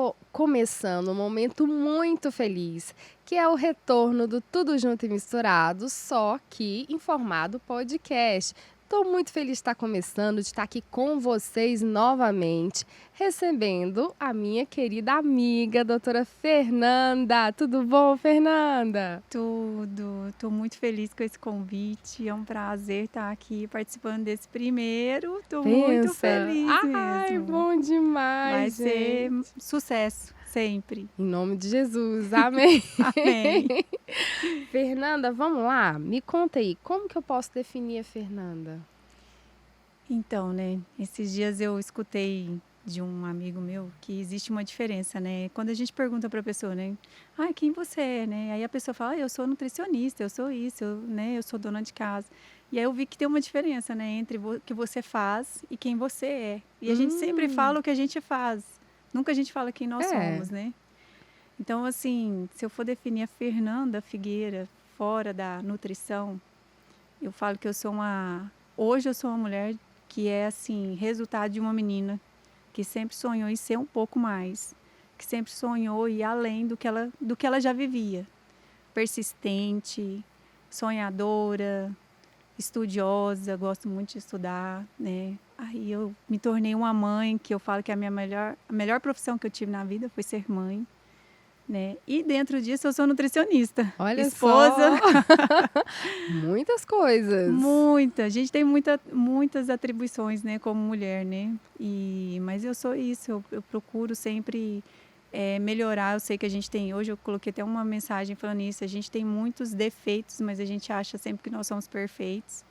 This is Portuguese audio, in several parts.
tô começando um momento muito feliz, que é o retorno do Tudo Junto e Misturado, só que em formato podcast. Tô muito feliz de estar começando, de estar aqui com vocês novamente, recebendo a minha querida amiga, doutora Fernanda. Tudo bom, Fernanda? Tudo. Estou muito feliz com esse convite. É um prazer estar aqui participando desse primeiro. Estou muito Pensa. feliz Ai, mesmo. bom Vai demais, ser gente. sucesso, sempre. Em nome de Jesus, amém. Amém. Fernanda, vamos lá? Me conta aí, como que eu posso definir a Fernanda? Então, né, esses dias eu escutei de um amigo meu que existe uma diferença, né? Quando a gente pergunta para a pessoa, né? Ah, quem você é, né? Aí a pessoa fala, eu sou nutricionista, eu sou isso, né? Eu sou dona de casa. E aí eu vi que tem uma diferença, né? Entre o que você faz e quem você é. E a gente sempre fala o que a gente faz. Nunca a gente fala quem nós É, somos, né? Então, assim, se eu for definir a Fernanda Figueira fora da nutrição, eu falo que eu sou uma... Hoje eu sou uma mulher que é, assim, resultado de uma menina que sempre sonhou em ser um pouco mais, que sempre sonhou ir além do que ela já vivia. Persistente, sonhadora, estudiosa, gosto muito de estudar, né? Aí eu me tornei uma mãe, que eu falo que a melhor profissão que eu tive na vida foi ser mãe, né? E dentro disso eu sou nutricionista, olha esposa. só, muitas coisas. A gente tem muitas atribuições, né, como mulher, né? Mas eu sou isso, eu procuro sempre melhorar. Eu sei que a gente tem, hoje eu coloquei até uma mensagem falando isso, a gente tem muitos defeitos, mas a gente acha sempre que nós somos perfeitos,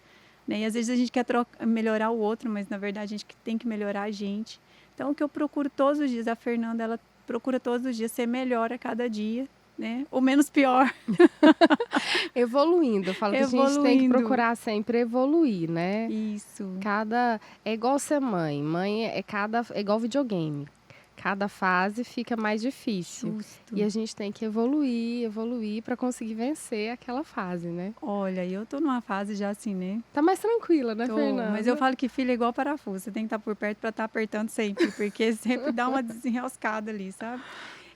né? E às vezes a gente quer melhorar o outro, mas na verdade a gente tem que melhorar a gente. Então o que eu procuro todos os dias, a Fernanda, ela procura todos os dias ser melhor a cada dia, né? Ou menos pior. Evoluindo, eu falo que a gente tem que Evoluindo. procurar sempre evoluir, né? Isso. É igual ser mãe. Mãe é igual videogame. Cada fase fica mais difícil. Justo. E a gente tem que evoluir para conseguir vencer aquela fase, né? Olha, eu tô numa fase já assim, né? Tá mais tranquila, né, Mas eu Fernanda? falo que filho é igual parafuso, você tem que estar por perto para estar apertando sempre, porque sempre dá uma desenroscada ali, sabe?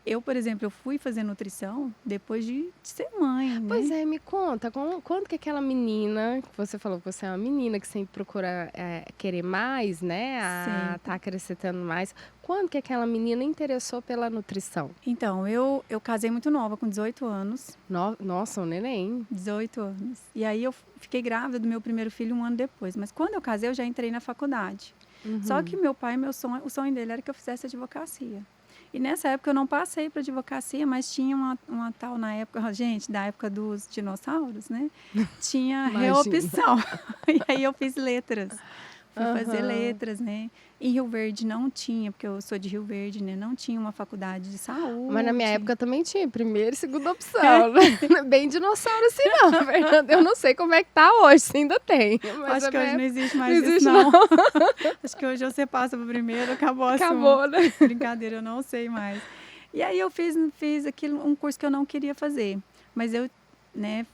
Eu, por exemplo, eu fui fazer nutrição depois de ser mãe, Pois né? é, me conta, quando que aquela menina, que você falou que você é uma menina que sempre procura querer mais, né? Tá Sempre. acrescentando mais. Quando que aquela menina interessou pela nutrição? Então, eu casei muito nova, com 18 anos. Nossa, um neném. 18 anos. E aí eu fiquei grávida do meu primeiro filho um ano depois. Mas quando eu casei, eu já entrei na faculdade. Só que meu pai, o sonho dele era que eu fizesse advocacia. E nessa época eu não passei para advocacia, mas tinha uma tal na época, gente, da época dos dinossauros, né? Tinha Imagina. reopção. E aí eu fiz letras. Fui fazer Aham. letras, né? Em Rio Verde não tinha, porque eu sou de Rio Verde, né? Não tinha uma faculdade de Mas na minha saúde. época também tinha primeira e segunda opção, né? Não é bem dinossauro assim não, Fernanda. Eu não sei como é que tá hoje, se ainda tem. Mas Acho na que minha hoje não época existe não mais isso, existe não. não. Acho que hoje você passa para o primeiro, acabou o assunto. Acabou, né? Brincadeira, eu não sei mais. E aí eu fiz aquilo, um curso que eu não queria fazer. Mas eu, né,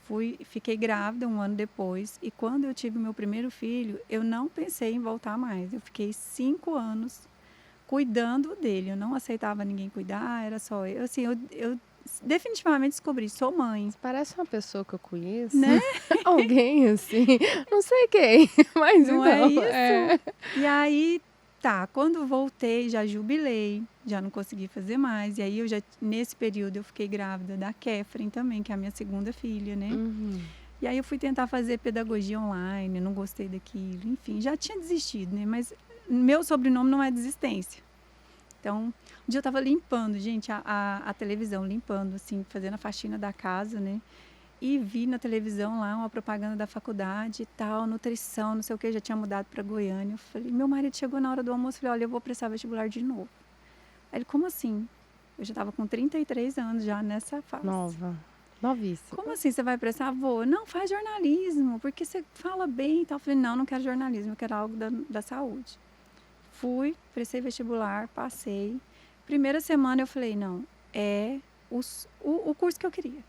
fiquei grávida um ano depois. E quando eu tive meu primeiro filho, eu não pensei em voltar mais. Eu fiquei 5 anos cuidando dele. Eu não aceitava ninguém cuidar, era só eu. Assim, eu definitivamente descobri, sou mãe, Parece uma pessoa que eu conheço. né? Alguém assim, não sei quem, mas Não é então, é. isso? E aí, tá, quando voltei, já jubilei, já não consegui fazer mais. E aí, nesse período, eu fiquei grávida da Kefren também, que é a minha segunda filha, né? Uhum. E aí, eu fui tentar fazer pedagogia online, não gostei daquilo, enfim, já tinha desistido, né? Mas meu sobrenome não é desistência. Então, um dia eu tava limpando, gente, a televisão, limpando, assim, fazendo a faxina da casa, né? E vi na televisão lá uma propaganda da faculdade e tal, nutrição, não sei o que, já tinha mudado para Goiânia. Eu falei, meu marido chegou na hora do almoço, falei, olha, eu vou prestar vestibular de novo. Aí ele, como assim? Eu já estava com 33 anos já nessa fase. Nova, novíssima. Como assim você vai prestar? Vou. Não, faz jornalismo, porque você fala bem e tal. Eu falei, não quero jornalismo, eu quero algo da saúde. Fui, prestei vestibular, passei. Primeira semana eu falei, não, é o curso que eu queria.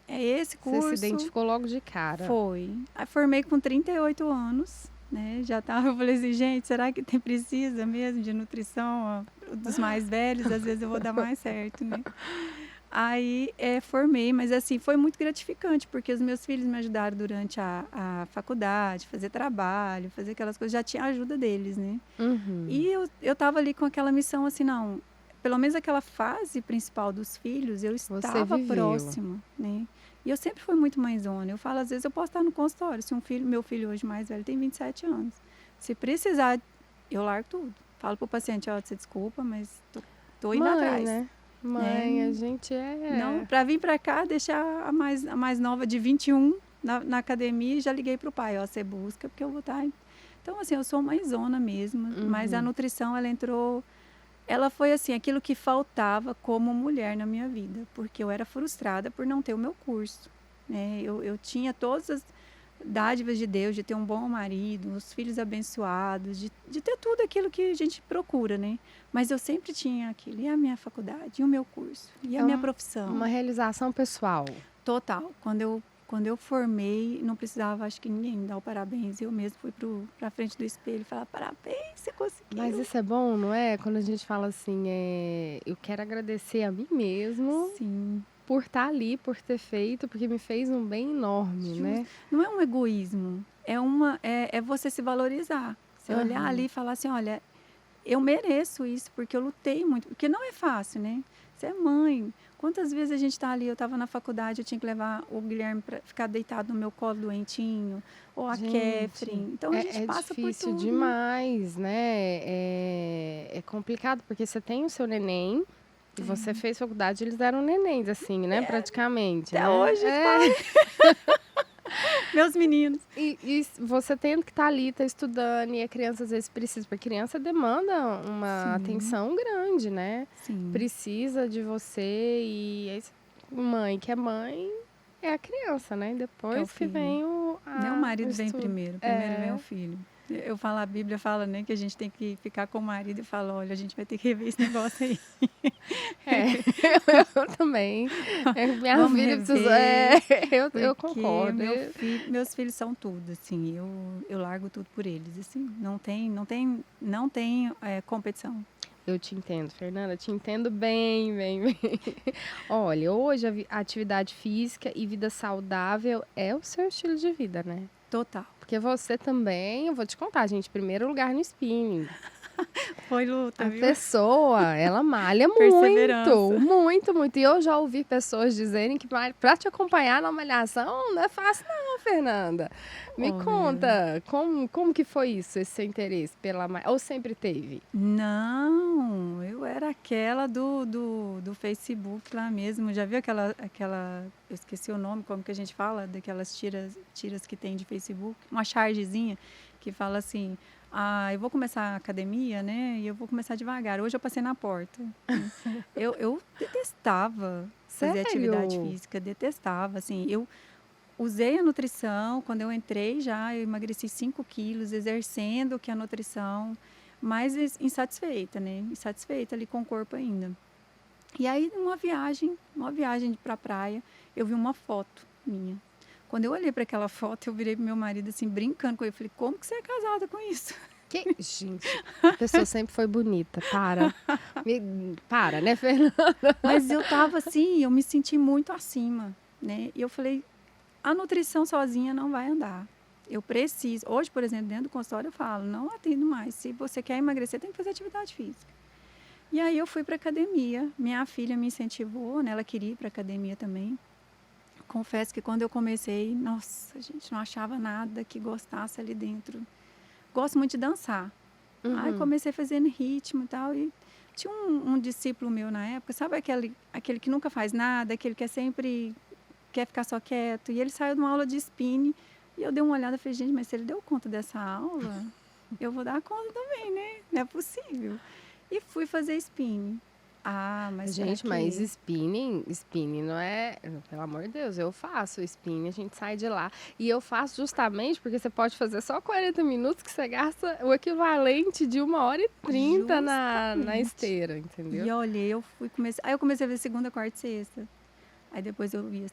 É esse Você curso. se identificou logo de cara. Foi. Aí formei com 38 anos, né? Já tava, eu falei assim, gente, será que precisa mesmo de nutrição? dos mais velhos, às vezes eu vou dar mais certo, né? Aí formei, mas assim, foi muito gratificante, porque os meus filhos me ajudaram durante a faculdade, fazer trabalho, fazer aquelas coisas, já tinha a ajuda deles, né? Uhum. E eu tava ali com aquela missão assim, não, pelo menos aquela fase principal dos filhos, eu Você estava viveu. próxima, né? E eu sempre fui muito mãezona. Eu falo, às vezes eu posso estar no consultório, se meu filho hoje mais velho tem 27 anos. Se precisar, eu largo tudo. Falo pro paciente, ó, você desculpa, mas tô indo Mãe, atrás, né? né? Mãe, a gente Não, é. para vir para cá, deixar a mais nova de 21 na academia e já liguei pro pai, ó, você busca, porque eu vou estar. Então, assim, eu sou mãezona mesmo, mas a Uhum. nutrição, ela foi assim, aquilo que faltava como mulher na minha vida, porque eu era frustrada por não ter o meu curso, né? Eu tinha todas as dádivas de Deus, de ter um bom marido, os filhos abençoados, de ter tudo aquilo que a gente procura, né? Mas eu sempre tinha aquilo, e a minha faculdade, e o meu curso, e a É minha uma profissão. realização pessoal. Total. Quando eu formei, não precisava, acho que ninguém me dar o parabéns. Eu mesmo fui para frente do espelho e falar, parabéns, você Mas conseguiu. isso é bom, não é? Quando a gente fala assim, eu quero agradecer a mim mesmo Sim, por estar ali, por ter feito, porque me fez um bem enorme, justo. né? Não é um egoísmo, é você se valorizar. Você olhar ali Aham. e falar assim, olha, eu mereço isso, porque eu lutei muito. Porque não é fácil, né? Você é mãe. Quantas vezes a gente está ali, eu estava na faculdade, eu tinha que levar o Guilherme para ficar deitado no meu colo doentinho, ou a Gente, Kefrin. Então a gente é passa por difícil tudo, né? demais, né? É complicado, porque você tem o seu neném, e você É. fez faculdade, eles eram nenéns, assim, né? Praticamente, Até né? hoje falo, meus meninos. E você tendo que estar ali, tá estudando, e a criança às vezes precisa, porque a criança demanda uma Sim, atenção grande, né? sim, Precisa de você, e aí, mãe que é mãe é a criança, né? é o Depois que filho. vem Né, o o marido vem estudo. primeiro vem o É. filho. Eu falo, a Bíblia fala, né, que a gente tem que ficar com o marido e fala, olha, a gente vai ter que rever esse negócio aí. É, eu também. Minha Vamos filha precisa. rever, Eu porque concordo. meus filhos são tudo, assim, eu largo tudo por eles, assim, não tem competição. Eu te entendo, Fernanda, te entendo bem, bem, bem. Olha, hoje a atividade física e vida saudável é o seu estilo de vida, né? Total. Porque você também, eu vou te contar, gente, primeiro lugar no spinning. Foi luta, A viu? pessoa, ela malha muito, Perseverança. muito, muito. E eu já ouvi pessoas dizerem que para te acompanhar na malhação não é fácil não, Fernanda. Me Olha, conta, como que foi isso, esse seu interesse pela malhação? Ou sempre teve? não, eu era aquela do Facebook lá mesmo. Já viu eu esqueci o nome, como que a gente fala, daquelas tiras que tem de Facebook? Uma chargezinha que fala assim, eu vou começar a academia, né? E eu vou começar devagar. Hoje eu passei na porta, né? Eu detestava fazer atividade Sério? física, detestava, assim. Eu usei a nutrição, quando eu entrei já, eu emagreci 5 quilos, exercendo o que é a nutrição, mas insatisfeita, né? Insatisfeita ali com o corpo ainda. E aí, uma viagem para a praia, eu vi uma foto minha. Quando eu olhei para aquela foto, eu virei pro meu marido assim, brincando com ele. Eu falei, como que você é casada com isso? Gente, a pessoa sempre foi bonita, para. Para, né, Fernanda? Mas eu tava assim, eu me senti muito acima, né? E eu falei, a nutrição sozinha não vai andar. Eu preciso. Hoje, por exemplo, dentro do consultório, eu falo: não atendo mais. Se você quer emagrecer, tem que fazer atividade física. E aí eu fui para academia. Minha filha me incentivou, né? Ela queria ir para academia também. Confesso que quando eu comecei, nossa, a gente não achava nada que gostasse ali dentro. Gosto muito de dançar. Aí Uhum. comecei fazendo ritmo e tal. E tinha um discípulo meu na época, sabe aquele que nunca faz nada, aquele que sempre quer ficar só quieto. E ele saiu de uma aula de spinning e eu dei uma olhada e falei, gente, mas se ele deu conta dessa aula, eu vou dar conta também, né? Não é possível. E fui fazer spinning. Mas para Gente, mas quê? spinning não é, pelo amor de Deus, eu faço spinning, a gente sai de lá. E eu faço justamente porque você pode fazer só 40 minutos que você gasta o equivalente de 1h30 na Justamente. esteira, entendeu? E olha, aí eu comecei a ver segunda, quarta e sexta. Aí depois eu ia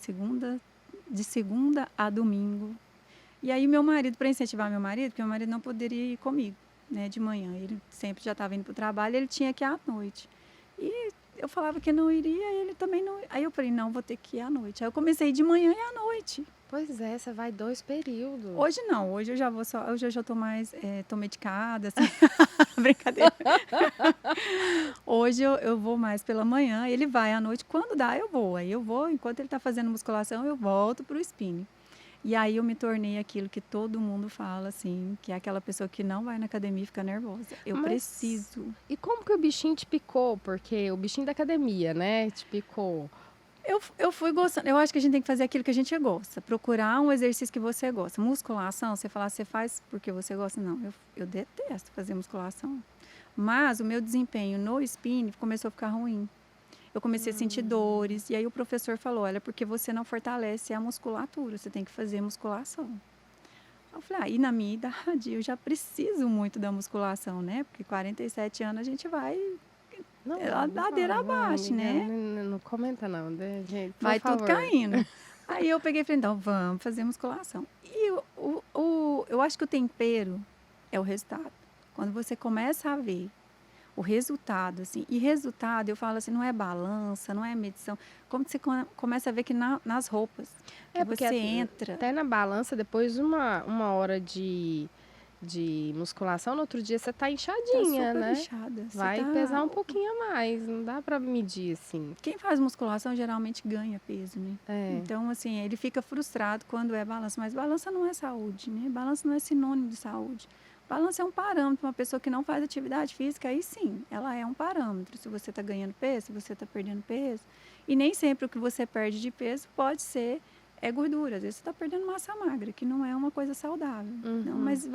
de segunda a domingo. E aí meu marido, para incentivar meu marido, porque meu marido não poderia ir comigo, né, de manhã. Ele sempre já estava indo para o trabalho, ele tinha que ir à noite. E eu falava que não iria, ele também não. Aí eu falei, não, vou ter que ir à noite. Aí eu comecei de manhã e à noite. Pois é, você vai 2 períodos. Hoje não, hoje eu já vou só, hoje eu já tô mais, tô medicada, assim. Brincadeira. Hoje eu vou mais pela manhã, ele vai à noite, quando dá eu vou. Aí eu vou, enquanto ele está fazendo musculação, eu volto pro spinning. E aí eu me tornei aquilo que todo mundo fala, assim, que é aquela pessoa que não vai na academia e fica nervosa. Eu Mas preciso. E como que o bichinho te picou? Porque o bichinho da academia, né, te picou. Eu fui gostando. Eu acho que a gente tem que fazer aquilo que a gente gosta. Procurar um exercício que você gosta. Musculação, você falar, você faz porque você gosta. Não, eu detesto fazer musculação. Mas o meu desempenho no spinning começou a ficar ruim. Eu comecei a sentir dores. E aí o professor falou, olha, porque você não fortalece a musculatura. Você tem que fazer musculação. Eu falei, e na minha idade eu já preciso muito da musculação, né? Porque 47 anos a gente vai... Não, ladeira abaixo, né? Não comenta não, né, gente, por Vai favor. tudo caindo. Aí eu peguei e falei, então vamos fazer musculação. E eu acho que o tempero é o resultado. Quando você começa a ver o resultado, assim, e resultado, eu falo assim, não é balança, não é medição, como você começa a ver que nas roupas, que porque você entra. até na balança, depois de uma hora de musculação, no outro dia você tá Tá inchadinha, super né? inchada. Vai pesar um pouquinho a mais, não dá pra medir assim. Quem faz musculação geralmente ganha peso, né? É. Então, assim, ele fica frustrado quando é balança. Mas balança não é saúde, né? Balança não é sinônimo de saúde. Balança é um parâmetro. Uma pessoa que não faz atividade física, aí sim, ela é um parâmetro. Se você está ganhando peso, se você está perdendo peso. E nem sempre o que você perde de peso pode ser gordura. Às vezes você está perdendo massa magra, que não é uma coisa saudável. Uhum. Não, mas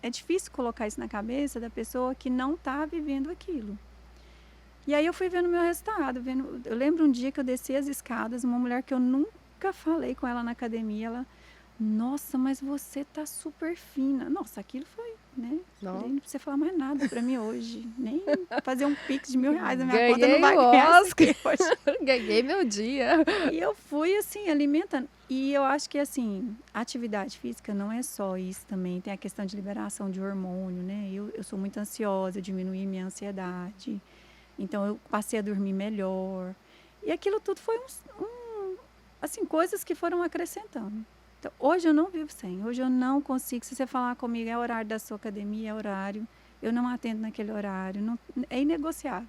é difícil colocar isso na cabeça da pessoa que não está vivendo aquilo. E aí eu fui vendo o meu resultado. Eu lembro um dia que eu desci as escadas, uma mulher que eu nunca falei com ela na academia, ela, nossa, mas você tá super fina. Nossa, aquilo foi, né? Não. Não precisa falar mais nada pra mim hoje. Nem fazer um pix de R$1.000 na minha conta Ganhei não vai o ganhar Oscar. isso aqui hoje. Ganhei meu dia. E eu fui, assim, alimentando. E eu acho que, assim, atividade física não é só isso também. Tem a questão de liberação de hormônio, né? Eu sou muito ansiosa, eu diminuí minha ansiedade. Então, eu passei a dormir melhor. E aquilo tudo foi assim, coisas que foram acrescentando. Então, hoje eu não vivo sem. Hoje eu não consigo. Se você falar comigo, é horário da sua academia, é horário. Eu não atendo naquele horário. Não, é inegociável.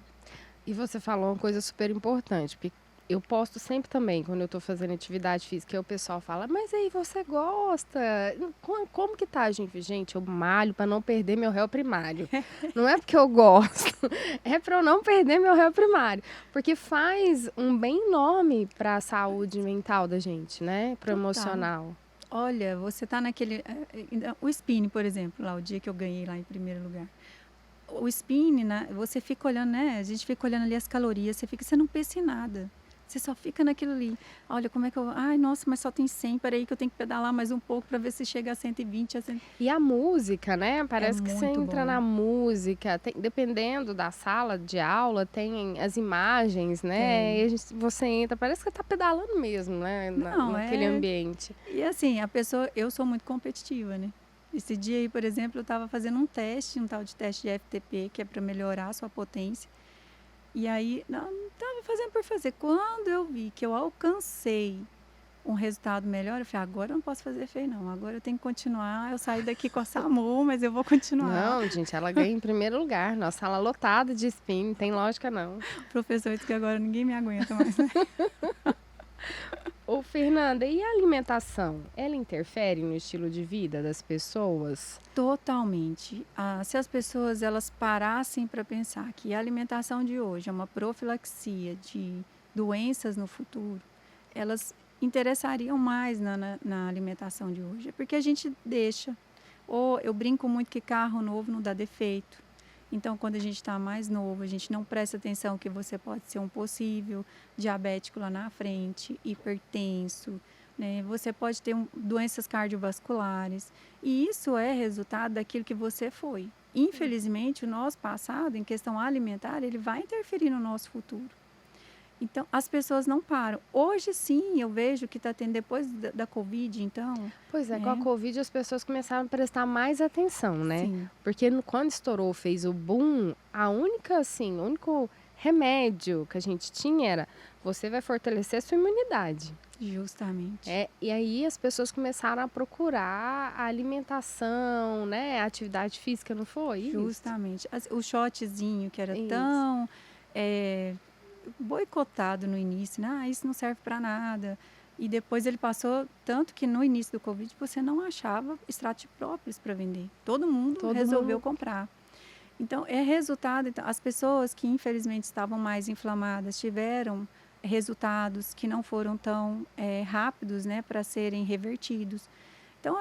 E você falou uma coisa super importante, porque eu posto sempre também, quando eu tô fazendo atividade física, e o pessoal fala, mas aí você gosta? Como que tá, gente? Gente, eu malho para não perder meu réu primário. Não é porque eu gosto, é para eu não perder meu réu primário. Porque faz um bem enorme para a saúde mental da gente, né? Pro emocional. Olha, você tá naquele... O spinning, por exemplo, lá o dia que eu ganhei lá em primeiro lugar. O spinning, né, você fica olhando, né? A gente fica olhando ali as calorias, você não pensa em nada. Você só fica naquilo ali. Olha, como é que eu... Ai, nossa, mas só tem 100. Peraí que eu tenho que pedalar mais um pouco para ver se chega a 120. E a música, né? Parece que você entra bom. na música. Dependendo da sala de aula, tem as imagens, né? E você entra, parece que você tá pedalando mesmo, né? Naquele ambiente. E assim, eu sou muito competitiva, né? Esse dia aí, por exemplo, eu estava fazendo um tal de teste de FTP, que é para melhorar a sua potência. E aí, não estava fazendo por fazer. Quando eu vi que eu alcancei um resultado melhor, eu falei, agora eu não posso fazer feio, não. Agora eu tenho que continuar. Eu saí daqui com a SAMU, mas eu vou continuar. Não, gente, ela ganha em primeiro lugar. Nossa sala lotada de spin, não tem lógica, não. O professor disse que agora ninguém me aguenta mais, né? Ô, Fernanda, e a alimentação? Ela interfere no estilo de vida das pessoas? Totalmente. Se as pessoas elas parassem para pensar que a alimentação de hoje é uma profilaxia de doenças no futuro, elas interessariam mais na alimentação de hoje. É porque a gente deixa. Ou eu brinco muito que carro novo não dá defeito. Então, quando a gente está mais novo, a gente não presta atenção que você pode ser um possível diabético lá na frente, hipertenso, né? Você pode ter doenças cardiovasculares. E isso é resultado daquilo que você foi. Infelizmente, o nosso passado, em questão alimentar, ele vai interferir no nosso futuro. Então, as pessoas não param. Hoje, sim, eu vejo que está tendo depois da Covid, então, Pois é, com a né? Covid as pessoas começaram a prestar mais atenção, né? Sim, Porque quando estourou, fez o boom, a única, assim, o único remédio que a gente tinha era você vai fortalecer a sua imunidade. justamente. E aí as pessoas começaram a procurar a alimentação, né? A atividade física, não foi isso? Justamente. O shotzinho que era Isso. tão eh, boicotado no início, né? Ah, isso não serve para nada. E depois ele passou, tanto que no início do Covid você não achava extrato de própolis para vender. Todo mundo Todo resolveu mundo. comprar. Então, é resultado. Então, as pessoas que infelizmente estavam mais inflamadas tiveram resultados que não foram tão rápidos, né, para serem revertidos. Então,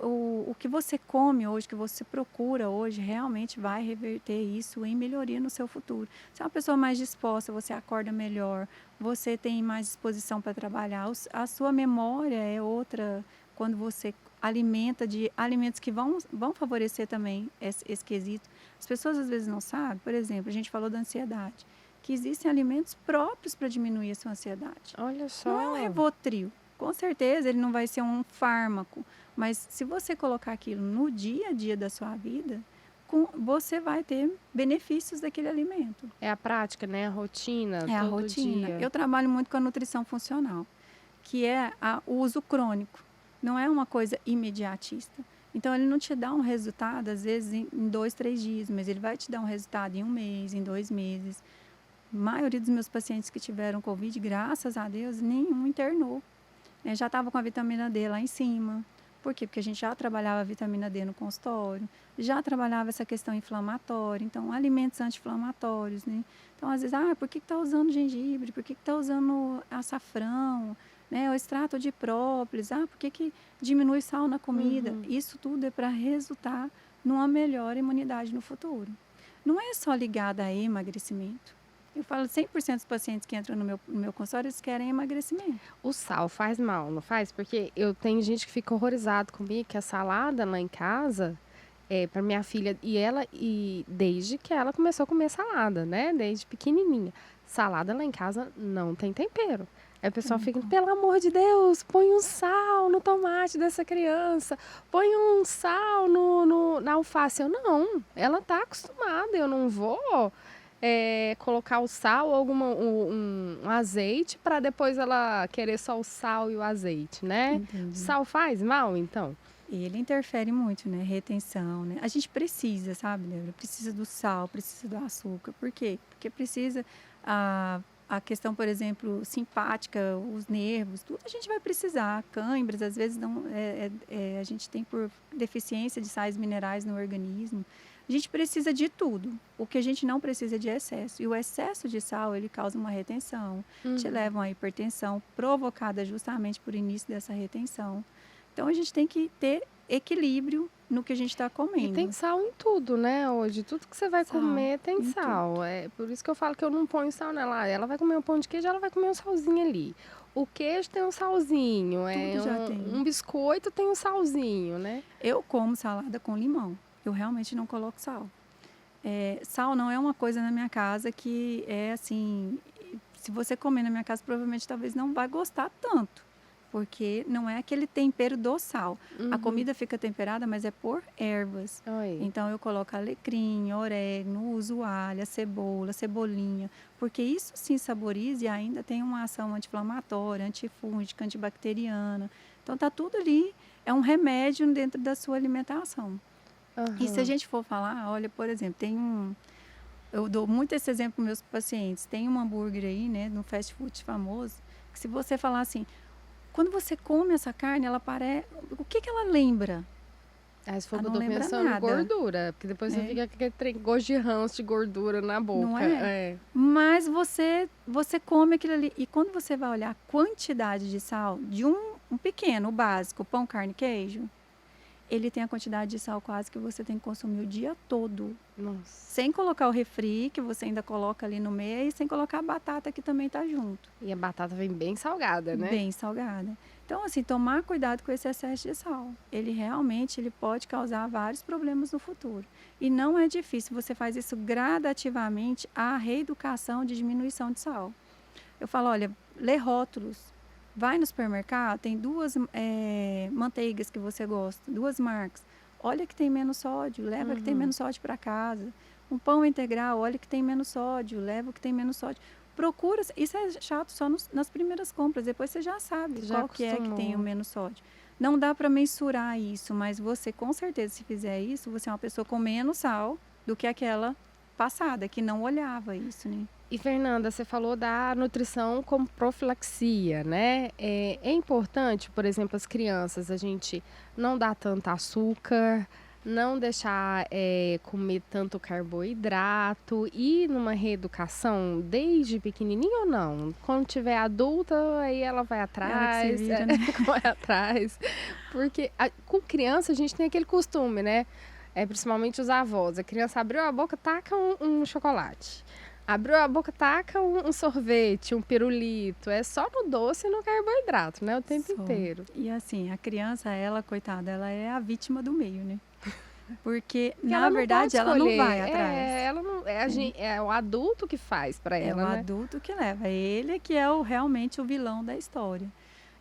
o que você come hoje, o que você procura hoje, realmente vai reverter isso em melhoria no seu futuro. Se é uma pessoa mais disposta, você acorda melhor, você tem mais disposição para trabalhar, a sua memória é outra quando você alimenta de alimentos que vão favorecer também esse quesito. As pessoas às vezes não sabem, por exemplo, a gente falou da ansiedade, que existem alimentos próprios para diminuir a sua ansiedade. Olha Não é um só. Rivotril. Com certeza ele não vai ser um fármaco, mas se você colocar aquilo no dia a dia da sua vida, você vai ter benefícios daquele alimento. É a prática, né? A rotina, É a todo rotina. dia. Eu trabalho muito com a nutrição funcional, que é o uso crônico. Não é uma coisa imediatista. Então, ele não te dá um resultado, às vezes, em 2, 3 dias, mas ele vai te dar um resultado em 1 mês, em 2 meses. A maioria dos meus pacientes que tiveram Covid, graças a Deus, nenhum internou. Já estava com a vitamina D lá em cima. Por quê? Porque a gente já trabalhava a vitamina D no consultório, já trabalhava essa questão inflamatória, então alimentos anti-inflamatórios, né? Então, às vezes, por que está usando gengibre? Por que está usando açafrão? Né? O extrato de própolis? Por que diminui sal na comida? Uhum. Isso tudo é para resultar numa melhor imunidade no futuro. Não é só ligado a emagrecimento. Eu falo 100% dos pacientes que entram no meu consultório, eles querem emagrecimento. O sal faz mal, não faz? Porque eu tenho gente que fica horrorizado comigo que a salada lá em casa para minha filha e desde que ela começou a comer salada, né? Desde pequenininha. Salada lá em casa não tem tempero. Aí o pessoal fica, pelo amor de Deus, põe um sal no tomate dessa criança, põe um sal na alface. Eu não, ela tá acostumada, eu não vou colocar o sal ou um azeite para depois ela querer só o sal e o azeite, né? Entendi. Sal faz mal, então? Ele interfere muito, né? Retenção, né? A gente precisa, sabe, Débora? Precisa do sal, precisa do açúcar. Por quê? Porque precisa a questão, por exemplo, simpática, os nervos, tudo a gente vai precisar. Cãibras, às vezes, não, a gente tem por deficiência de sais minerais no organismo. A gente precisa de tudo. O que a gente não precisa é de excesso. E o excesso de sal, ele causa uma retenção, te leva a uma hipertensão provocada justamente por início dessa retenção. Então, a gente tem que ter equilíbrio no que a gente está E tem comendo. sal em tudo, né, hoje. Tudo que você vai Sal comer tem em tudo. sal. É por isso que eu falo que eu não ponho sal nela. Ela vai comer um pão de queijo, ela vai comer um salzinho ali. O queijo tem um salzinho, Tudo já tem. um biscoito tem um salzinho, né? Eu como salada com limão. Eu realmente não coloco sal. Sal não é uma coisa na minha casa que é assim. Se você comer na minha casa, provavelmente talvez não vai gostar tanto. Porque não é aquele tempero do sal. A comida fica temperada, mas é por ervas. Oi. Então eu coloco alecrim, orégano, uso alho, cebola, cebolinha, porque isso sim saboriza e ainda tem uma ação anti-inflamatória, antifúngica, antibacteriana. Então tá tudo ali, é um remédio dentro da sua alimentação. E se a Aham. gente for falar, olha, por exemplo, eu dou muito esse exemplo para meus pacientes. Tem um hambúrguer aí, né, no fast food famoso, que se você falar assim, quando você come essa carne, ela parece, o que que ela lembra? Aí se for Ela que eu não tô lembra pensando em nada, gordura, porque depois você né? fica com aquele gosto de ranço de gordura na Não boca. é? Mas você come aquilo ali. E quando você vai olhar a quantidade de sal de um pequeno, o básico, pão, carne, queijo, ele tem a quantidade de sal quase que você tem que consumir o dia todo. Nossa. Sem colocar o refri, que você ainda coloca ali no meio, e sem colocar a batata que também tá junto. E a batata vem bem salgada, né? Bem salgada. Então, assim, tomar cuidado com esse excesso de sal. Ele realmente pode causar vários problemas no futuro. E não é difícil, você faz isso gradativamente, a reeducação de diminuição de sal. Eu falo, olha, lê rótulos. Vai no supermercado, tem duas manteigas que você gosta, duas marcas. Olha que tem menos sódio, leva que tem menos sódio para casa. Um pão integral, olha que tem menos sódio, leva o que tem menos sódio. Procura, isso é chato só nas primeiras compras, depois você já sabe Já qual que é que tem o acostumou. menos sódio. Não dá para mensurar isso, mas você, com certeza, se fizer isso, você é uma pessoa com menos sal do que aquela passada, que não olhava isso, né? E Fernanda, você falou da nutrição como profilaxia, né? É importante, por exemplo, as crianças, a gente não dar tanto açúcar, não deixar comer tanto carboidrato e numa reeducação desde pequenininho ou não? Quando tiver adulta, aí ela vai Ela que se atrás, vira, né? vai atrás. Porque com criança a gente tem aquele costume, né? Principalmente os avós. A criança abriu a boca, taca um chocolate. Abriu a boca, taca um sorvete, um pirulito. É só no doce e no carboidrato, né? O tempo Só. inteiro. E assim, a criança, ela, coitada, ela é a vítima do meio, né? Porque, Porque na ela não pode verdade, ela não escolher. vai atrás. Ela não, é o adulto que faz para É o ela, né? adulto que leva. Ele é que é realmente o vilão da história.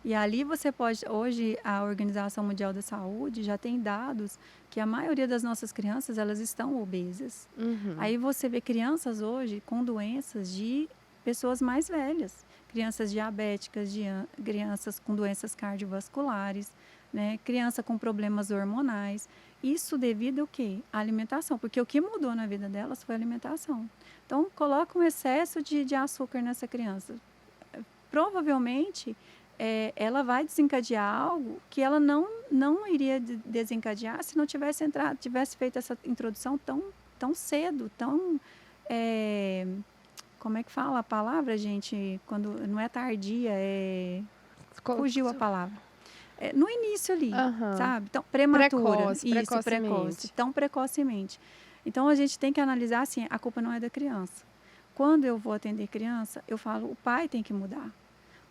E ali você pode. Hoje, a Organização Mundial da Saúde já tem dados que a maioria das nossas crianças elas estão obesas. Aí você vê crianças hoje com doenças de pessoas mais velhas, crianças diabéticas, crianças com doenças cardiovasculares, né? Criança com problemas hormonais. Isso devido ao quê? À alimentação, porque o que mudou na vida delas foi a alimentação. Então, coloca um excesso de açúcar nessa criança. Provavelmente, ela vai desencadear algo que ela não iria desencadear se não tivesse feito essa introdução tão cedo, como é que fala a palavra, gente? Quando não é tardia, fugiu a palavra. No início ali, sabe? Então, prematura. Precoce. Tão precocemente. Então, a gente tem que analisar assim, a culpa não é da criança. Quando eu vou atender criança, eu falo, o pai tem que mudar.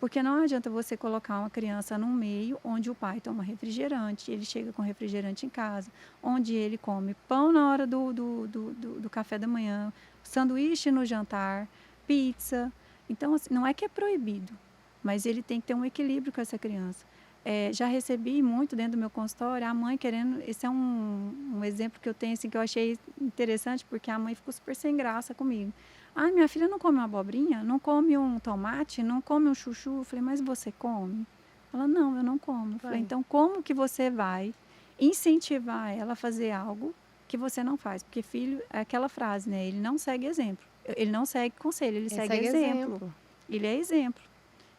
Porque não adianta você colocar uma criança num meio onde o pai toma refrigerante, ele chega com refrigerante em casa, onde ele come pão na hora do café da manhã, sanduíche no jantar, pizza. Então, assim, não é que é proibido, mas ele tem que ter um equilíbrio com essa criança. Já recebi muito dentro do meu consultório, a mãe querendo... Esse é um exemplo que eu tenho, assim, que eu achei interessante, porque a mãe ficou super sem graça comigo. Ah, minha filha não come uma abobrinha? Não come um tomate? Não come um chuchu? Eu falei, mas você come? Ela, não, eu não como. Eu falei, então como que você vai incentivar ela a fazer algo que você não faz? Porque filho, é aquela frase, né? Ele não segue exemplo. Ele não segue conselho, ele segue exemplo. Ele é exemplo.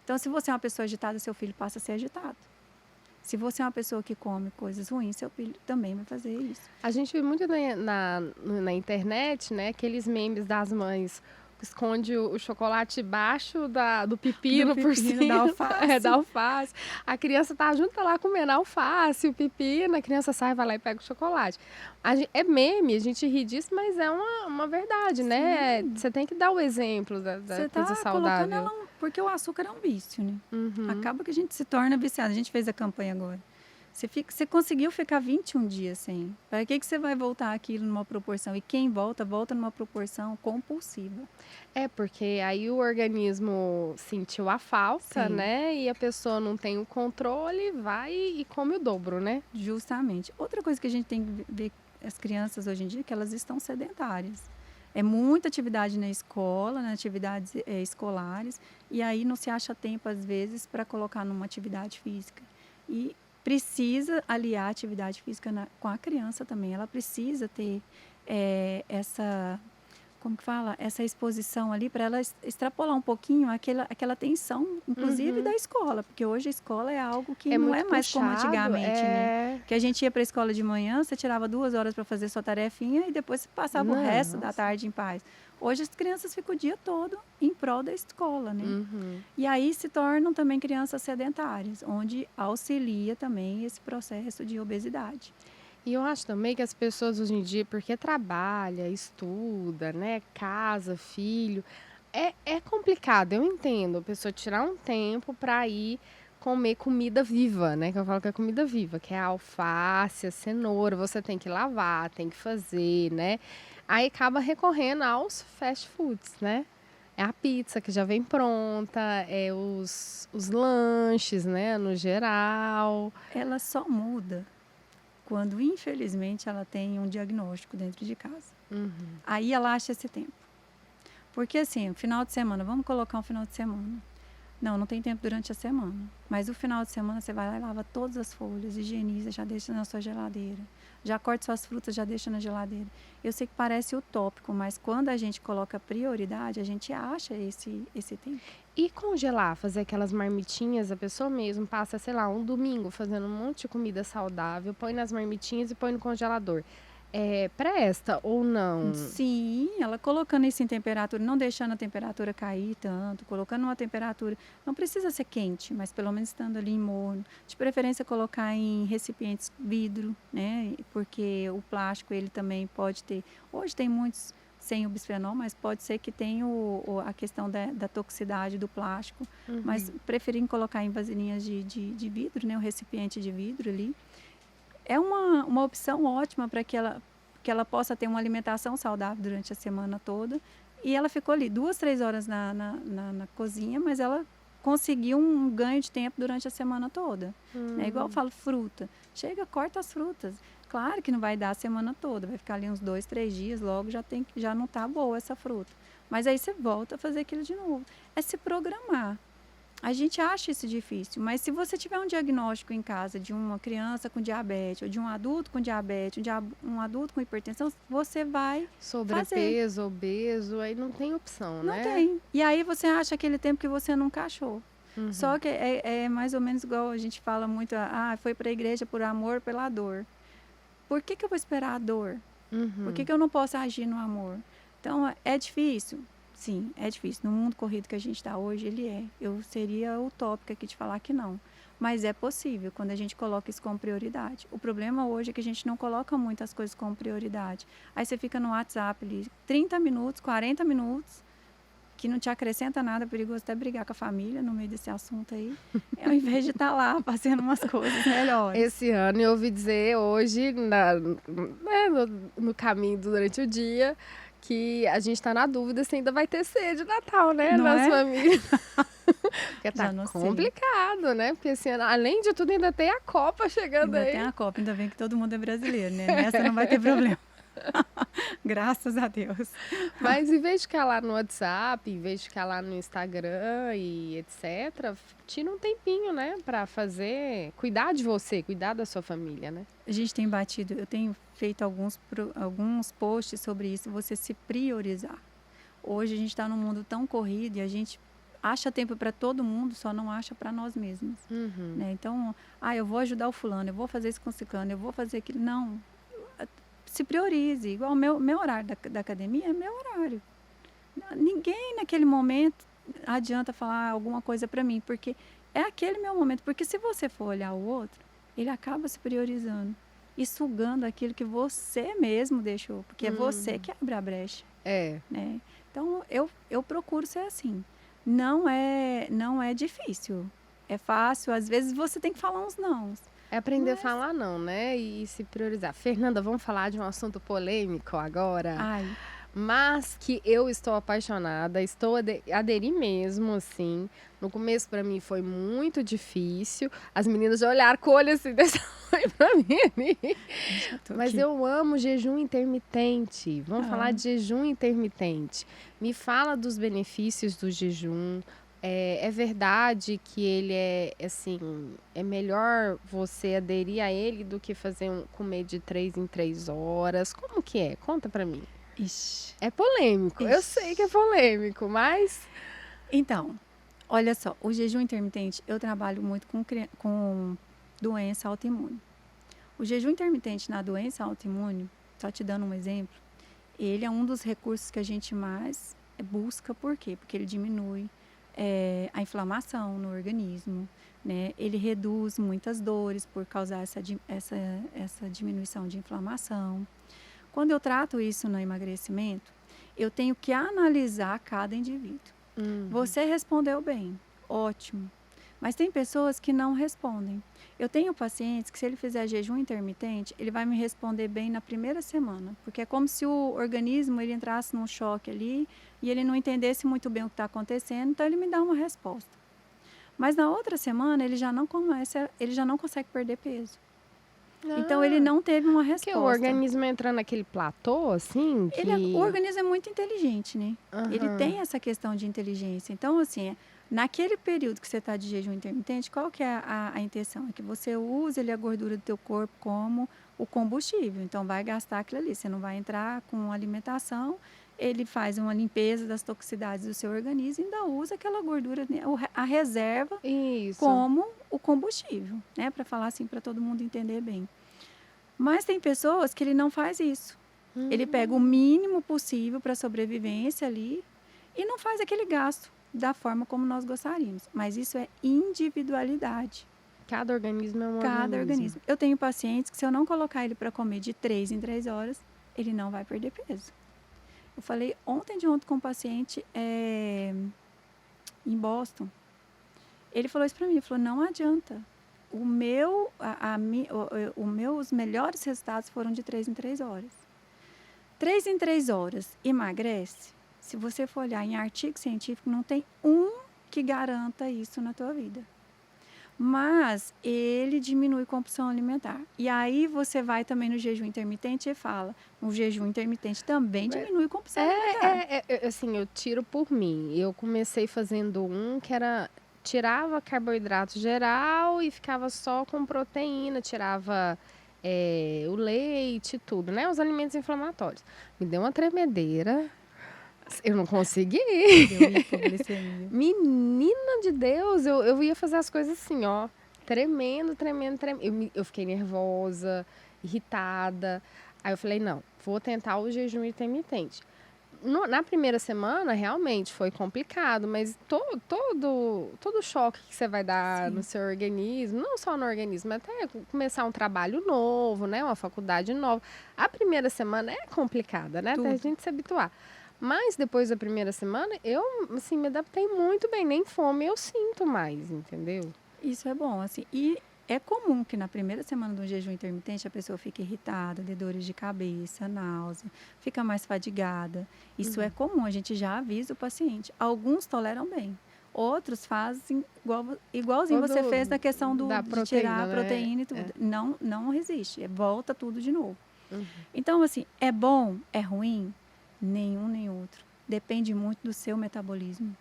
Então, se você é uma pessoa agitada, seu filho passa a ser agitado. Se você é uma pessoa que come coisas ruins, seu filho também vai fazer isso. A gente vê muito na internet, né? Aqueles memes das mães que esconde o chocolate embaixo do pepino por cima. Da alface. Da alface. A criança tá junto, tá lá comendo a alface, o pepino, a criança sai, vai lá e pega o chocolate. É meme, a gente ri disso, mas é uma verdade, né? Você tem que dar o exemplo da coisa saudável. Porque o açúcar é um vício, né? Acaba que a gente se torna viciado. A gente fez a campanha agora. Você conseguiu ficar 21 dias sem. Para que você vai voltar aquilo numa proporção? E quem volta numa proporção compulsiva. Porque aí o organismo sentiu a falta, né? E a pessoa não tem o controle, vai e come o dobro, né? Justamente. Outra coisa que a gente tem que ver as crianças hoje em dia é que elas estão sedentárias. É muita atividade na escola, nas atividades escolares, e aí não se acha tempo, às vezes, para colocar numa atividade física. E precisa aliar a atividade física com a criança também. Ela precisa ter essa exposição ali para ela extrapolar um pouquinho aquela tensão, inclusive da escola, porque hoje a escola é algo que não é mais como antigamente, né? Que a gente ia para a escola de manhã, você tirava 2 horas para fazer sua tarefinha e depois você passava o resto da tarde em paz. Hoje as crianças ficam o dia todo em prol da escola, né? E aí se tornam também crianças sedentárias, onde auxilia também esse processo de obesidade. E eu acho também que as pessoas hoje em dia, porque trabalha, estuda, né, casa, filho, é complicado, eu entendo, a pessoa tirar um tempo para ir comer comida viva, né, que eu falo que é comida viva, que é a alface, a cenoura, você tem que lavar, tem que fazer, né, aí acaba recorrendo aos fast foods, né, É a pizza que já vem pronta, é os lanches, né, no geral. Ela só muda quando, infelizmente, ela tem um diagnóstico dentro de casa. Uhum. Aí ela acha esse tempo. Porque assim, final de semana, vamos colocar um final de semana. Não tem tempo durante a semana. Mas o final de semana você vai lá e lava todas as folhas, higieniza, já deixa na sua geladeira. Já corta suas frutas, já deixa na geladeira. Eu sei que parece utópico, mas quando a gente coloca prioridade, a gente acha esse tempo. E congelar, fazer aquelas marmitinhas, a pessoa mesmo passa, sei lá, um domingo fazendo um monte de comida saudável, põe nas marmitinhas e põe no congelador. Presta ou não? Sim, ela colocando isso em temperatura, não deixando a temperatura cair tanto, colocando uma temperatura, não precisa ser quente, mas pelo menos estando ali em morno. De preferência colocar em recipientes vidro, né? Porque o plástico ele também pode ter. Hoje tem muitos sem o bisfenol, mas pode ser que tenha a questão da toxicidade do plástico. Uhum. Mas preferir colocar em vasilhinhas de vidro, né? O recipiente de vidro ali. É uma opção ótima para que ela possa ter uma alimentação saudável durante a semana toda. E ela ficou ali 2, 3 horas na cozinha, mas ela conseguiu um ganho de tempo durante a semana toda. É igual eu falo, fruta. Chega, corta as frutas. Claro que não vai dar a semana toda, vai ficar ali uns 2, 3 dias, logo já não está boa essa fruta. Mas aí você volta a fazer aquilo de novo. É se programar. A gente acha isso difícil, mas se você tiver um diagnóstico em casa de uma criança com diabetes, ou de um adulto com diabetes, um adulto com hipertensão, você vai Sobrepeso, obeso, aí não tem opção, não né? tem. E aí você acha aquele tempo que você nunca achou. Uhum. Só que é mais ou menos igual a gente fala muito, foi para a igreja por amor, pela dor. Por que eu vou esperar a dor? Uhum. Por que eu não posso agir no amor? Então, é difícil? Sim, é difícil. No mundo corrido que a gente está hoje, ele é. Eu seria utópica aqui de falar que não. Mas é possível quando a gente coloca isso como prioridade. O problema hoje é que a gente não coloca muitas coisas como prioridade. Aí você fica no WhatsApp ali 30 minutos, 40 minutos, que não te acrescenta nada, é perigoso até brigar com a família no meio desse assunto aí, ao invés de estar lá fazendo umas coisas melhores. Esse ano eu ouvi dizer hoje, no caminho durante o dia, que a gente está na dúvida se ainda vai ter ceia de Natal, né? Não nas é? famílias. Porque tá Já não sei. complicado, né? Porque esse ano, além de tudo, ainda tem a Copa chegando Ainda aí. tem a Copa, ainda bem que todo mundo é brasileiro, né? Nessa não vai ter problema. Graças a Deus. Mas em vez de ficar lá no WhatsApp, em vez de ficar lá no Instagram e etc., tira um tempinho, né? Pra cuidar de você, cuidar da sua família, né? A gente tem batido, eu tenho feito alguns posts sobre isso, você se priorizar. Hoje a gente está num mundo tão corrido e a gente acha tempo para todo mundo, só não acha para nós mesmos. Uhum. Né? Então, eu vou ajudar o fulano, eu vou fazer isso com o ciclano, eu vou fazer aquilo. Não, se priorize. Igual o meu horário da academia é meu horário. Ninguém naquele momento adianta falar alguma coisa para mim, porque é aquele meu momento. Porque se você for olhar o outro, ele acaba se priorizando e sugando aquilo que você mesmo deixou, porque é você que abre a brecha. Né? Então, eu procuro ser assim. Não é difícil. É fácil. Às vezes você tem que falar uns nãos. É aprender a falar não, né? E se priorizar. Fernanda, vamos falar de um assunto polêmico agora. Ai. Mas que eu estou apaixonada, aderi mesmo, assim. No começo, para mim, foi muito difícil. As meninas já olharam com o olho assim, desse tamanho pra mim. Mas aqui. eu amo jejum intermitente. Vamos falar de jejum intermitente. Me fala dos benefícios do jejum. É verdade que ele é melhor você aderir a ele do que comer de 3 em 3 horas? Como que é? Conta pra mim. Ixi. É polêmico, eu sei que é polêmico, mas... Então, olha só, o jejum intermitente, eu trabalho muito com doença autoimune. O jejum intermitente na doença autoimune, só te dando um exemplo, ele é um dos recursos que a gente mais busca, por quê? Porque ele diminui a inflamação no organismo, né? Ele reduz muitas dores por causar essa diminuição de inflamação. Quando eu trato isso no emagrecimento, eu tenho que analisar cada indivíduo. Você respondeu bem, ótimo. Mas tem pessoas que não respondem. Eu tenho pacientes que, se ele fizer jejum intermitente, ele vai me responder bem na primeira semana, porque é como se o organismo ele entrasse num choque ali e ele não entendesse muito bem o que está acontecendo, então ele me dá uma resposta. Mas na outra semana ele já não consegue perder peso. Então ele não teve uma Porque o resposta. organismo entra naquele platô, assim, que... O organismo é muito inteligente, né? Ele Aham. tem essa questão de inteligência. Então, assim, naquele período que você está de jejum intermitente, qual que é a intenção? É que você use ali a gordura do teu corpo como o combustível. Então, vai gastar aquilo ali. Você não vai entrar com alimentação, ele faz uma limpeza das toxicidades do seu organismo e ainda usa aquela gordura, né, a reserva Isso. como o combustível, né? Para falar assim, para todo mundo entender bem. Mas tem pessoas que ele não faz isso. Ele pega o mínimo possível para a sobrevivência ali e não faz aquele gasto da forma como nós gostaríamos. Mas isso é individualidade. Cada organismo é um Cada organismo. Eu tenho pacientes que, se eu não colocar ele para comer de 3 em 3 horas, ele não vai perder peso. Eu falei ontem com um paciente em Boston. Ele falou isso para mim, ele falou, não adianta. Os melhores resultados foram de 3 em 3 horas. 3 em 3 horas emagrece? Se você for olhar em artigo científico, não tem um que garanta isso na tua vida. Mas ele diminui compulsão alimentar. E aí você vai também no jejum intermitente e fala, o jejum intermitente também diminui compulsão alimentar. Assim, eu tiro por mim. Eu comecei fazendo um que era... Tirava carboidrato geral e ficava só com proteína. Tirava o leite e tudo, né? Os alimentos inflamatórios. Me deu uma tremedeira. Eu não consegui. Deu hipoglicemia. Menina de Deus, eu ia fazer as coisas assim, ó. Tremendo. Eu fiquei nervosa, irritada. Aí eu falei, não, vou tentar o jejum intermitente. Na primeira semana, realmente, foi complicado, mas todo choque que você vai dar no seu organismo, não só no organismo, até começar um trabalho novo, né? Uma faculdade nova. A primeira semana é complicada, né? Até a gente se habituar. Mas depois da primeira semana, eu, assim, me adaptei muito bem. Nem fome eu sinto mais, entendeu? Isso é bom, assim. E é comum que na primeira semana do jejum intermitente a pessoa fique irritada, dê dores de cabeça, náusea, fica mais fadigada. Isso é comum, a gente já avisa o paciente. Alguns toleram bem. Outros fazem igualzinho você fez na questão de tirar a proteína e tudo. Não resiste, volta tudo de novo. Então, assim, é bom, é ruim? Nenhum nem outro. Depende muito do seu metabolismo.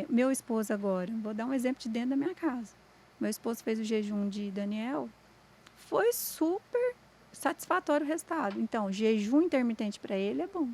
Meu esposo agora, vou dar um exemplo de dentro da minha casa. Meu esposo fez o jejum de Daniel, foi super satisfatório o resultado. Então, jejum intermitente para ele é bom.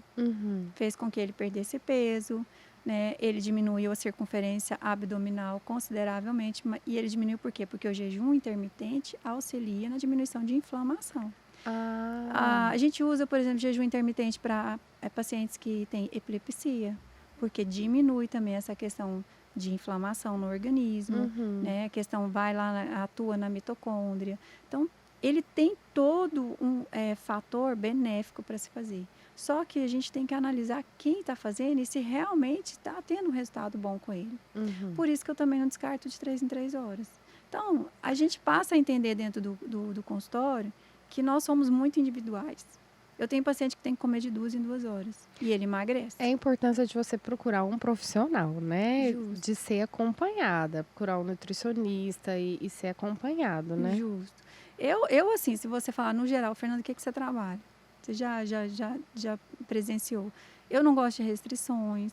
Fez com que ele perdesse peso, né? Ele diminuiu a circunferência abdominal consideravelmente. E ele diminuiu por quê? Porque o jejum intermitente auxilia na diminuição de inflamação. A gente usa, por exemplo, jejum intermitente para pacientes que têm epilepsia, porque diminui também essa questão de inflamação no organismo, né? A questão vai lá, atua na mitocôndria. Então, ele tem todo um fator benéfico para se fazer. Só que a gente tem que analisar quem está fazendo e se realmente está tendo um resultado bom com ele. Por isso que eu também não descarto de 3 em 3 horas. Então, a gente passa a entender dentro do consultório que nós somos muito individuais. Eu tenho paciente que tem que comer de 2 em 2 horas e ele emagrece. É a importância de você procurar um profissional, né? Justo. De ser acompanhada, procurar um nutricionista e ser acompanhado, né? Justo. Eu, assim, se você falar no geral, Fernanda, o que você trabalha? Você já presenciou. Eu não gosto de restrições.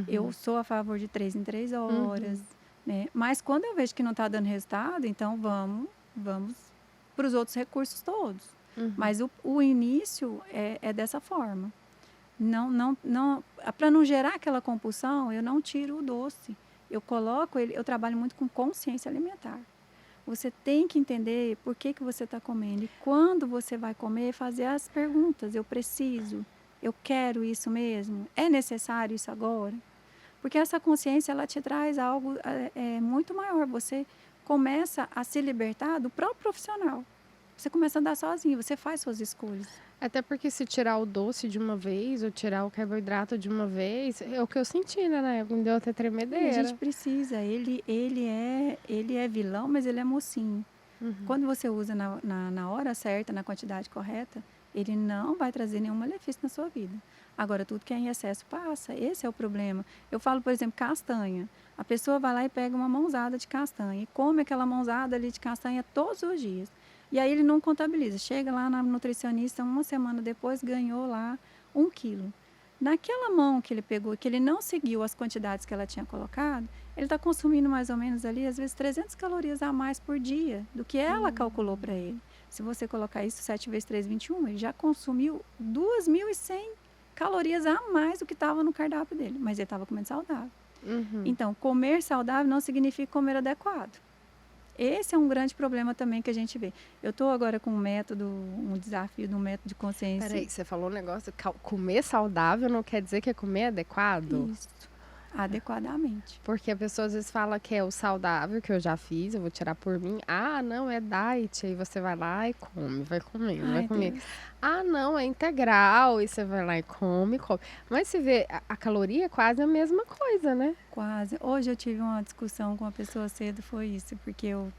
Eu sou a favor de 3 em 3 horas. Né? Mas quando eu vejo que não está dando resultado, então vamos para os outros recursos todos. Mas o início é dessa forma. Para não gerar aquela compulsão, eu não tiro o doce. Eu coloco ele, eu trabalho muito com consciência alimentar. Você tem que entender por que você está comendo. E quando você vai comer, fazer as perguntas. Eu preciso? Eu quero isso mesmo? É necessário isso agora? Porque essa consciência, ela te traz algo muito maior. Você começa a se libertar do próprio profissional. você começa a andar sozinho, você faz suas escolhas. Até porque se tirar o doce de uma vez ou tirar o carboidrato de uma vez, é o que eu senti, né, na época, me deu até E a gente tremedeira. precisa, ele é vilão, mas ele é mocinho. Uhum. Quando você usa na hora certa, na quantidade correta, ele não vai trazer nenhum malefício na sua vida. Agora, tudo que é em excesso passa. Esse é o problema. Eu falo, por exemplo, castanha. A pessoa vai lá e pega uma mãozada de castanha e come aquela mãozada ali de castanha todos os dias. E aí ele não contabiliza. Chega lá na nutricionista, uma semana depois, ganhou lá 1 quilo. Naquela mão que ele pegou, que ele não seguiu as quantidades que ela tinha colocado, ele está consumindo mais ou menos ali, às vezes, 300 calorias a mais por dia do que ela calculou para ele. Se você colocar isso 7 vezes 3, 21, ele já consumiu 2.100 calorias a mais do que estava no cardápio dele, mas ele estava comendo saudável. Uhum. Então, comer saudável não significa comer adequado. Esse é um grande problema também que a gente vê. Eu estou agora com um desafio de um método de consciência. Peraí, você falou um negócio, comer saudável não quer dizer que é comer adequado? Isso, adequadamente. Porque a pessoa às vezes fala que é o saudável, que eu já fiz, eu vou tirar por mim. Ah, não, é diet. Aí você vai lá e come, vai comer, vai Ai, comer. Deus. Ah, não, é integral. E você vai lá e come, come. Mas se vê, a caloria é quase a mesma coisa, né? Quase. Hoje eu tive uma discussão com uma pessoa cedo, foi isso, porque eu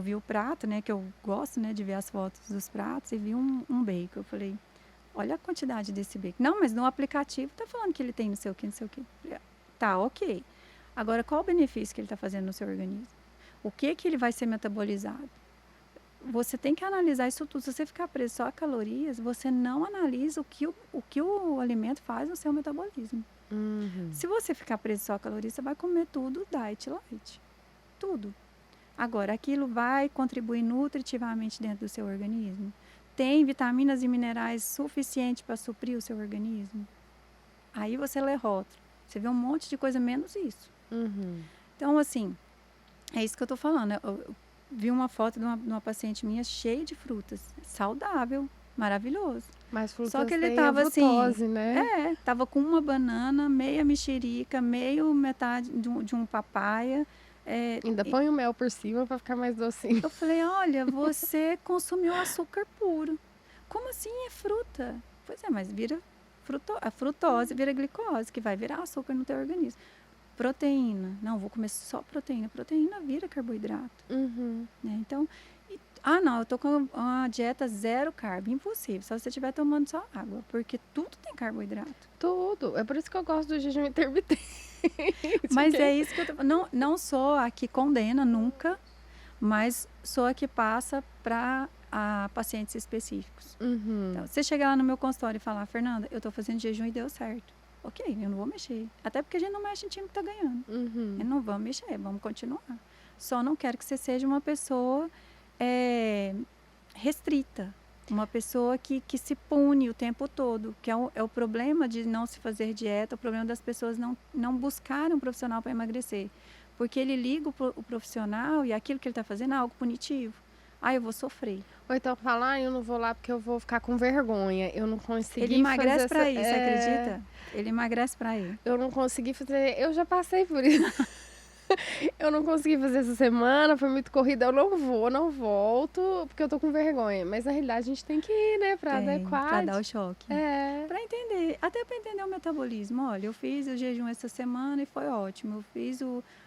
vi o prato, né, que eu gosto, né, de ver as fotos dos pratos, e vi um bacon. Eu falei, olha a quantidade desse bacon. Não, mas no aplicativo tá falando que ele tem não sei o que, não sei o que. Tá, ok. Agora, qual o benefício que ele está fazendo no seu organismo? O que ele vai ser metabolizado? Você tem que analisar isso tudo. Se você ficar preso só a calorias, você não analisa o que o alimento faz no seu metabolismo. Uhum. Se você ficar preso só a calorias, você vai comer tudo diet light. Tudo. Agora, aquilo vai contribuir nutritivamente dentro do seu organismo? Tem vitaminas e minerais suficientes para suprir o seu organismo? Aí você lê rótulo. Você vê um monte de coisa menos isso. Uhum. Então, assim, é isso que eu tô falando. Eu vi uma foto de uma paciente minha cheia de frutas. Saudável, maravilhoso. Mas frutas Só que ele têm tava a assim, frutose, né? tava com uma banana, meia mexerica, meio metade de um papaya. Ainda põe o mel por cima pra ficar mais docinho. Eu falei, olha, você consumiu açúcar puro. Como assim é fruta? Pois é, mas vira a frutose vira glicose, que vai virar açúcar no teu organismo. Proteína. Não, vou comer só proteína. Proteína vira carboidrato. Uhum. Né? Então, não, eu tô com uma dieta zero carbo. Impossível, só se você estiver tomando só água. Porque tudo tem carboidrato. Tudo. É por isso que eu gosto do jejum intermitente. Mas é isso que eu tô... Não sou a que condena nunca, mas sou a que passa para pacientes específicos. Uhum. Então, você chegar lá no meu consultório e falar, Fernanda, eu tô fazendo jejum e deu certo. Ok, eu não vou mexer. Até porque a gente não mexe em time que tá ganhando. Uhum. Não vamos mexer, vamos continuar. Só não quero que você seja uma pessoa restrita. Uma pessoa que se pune o tempo todo. Que é o problema de não se fazer dieta, o problema das pessoas não buscarem um profissional para emagrecer. Porque ele liga o profissional e aquilo que ele está fazendo é algo punitivo. Eu vou sofrer. Ou então falar, eu não vou lá porque eu vou ficar com vergonha. Eu não consegui Ele emagrece fazer para ir, você acredita? Ele emagrece para ir. Eu não consegui fazer, eu já passei por isso. Eu não consegui fazer essa semana, foi muito corrida, eu não volto, porque eu tô com vergonha. Mas na realidade a gente tem que ir, né, pra adequar. Para dar o choque. É. Para entender, até para entender o metabolismo. Olha, eu fiz o jejum essa semana e foi ótimo.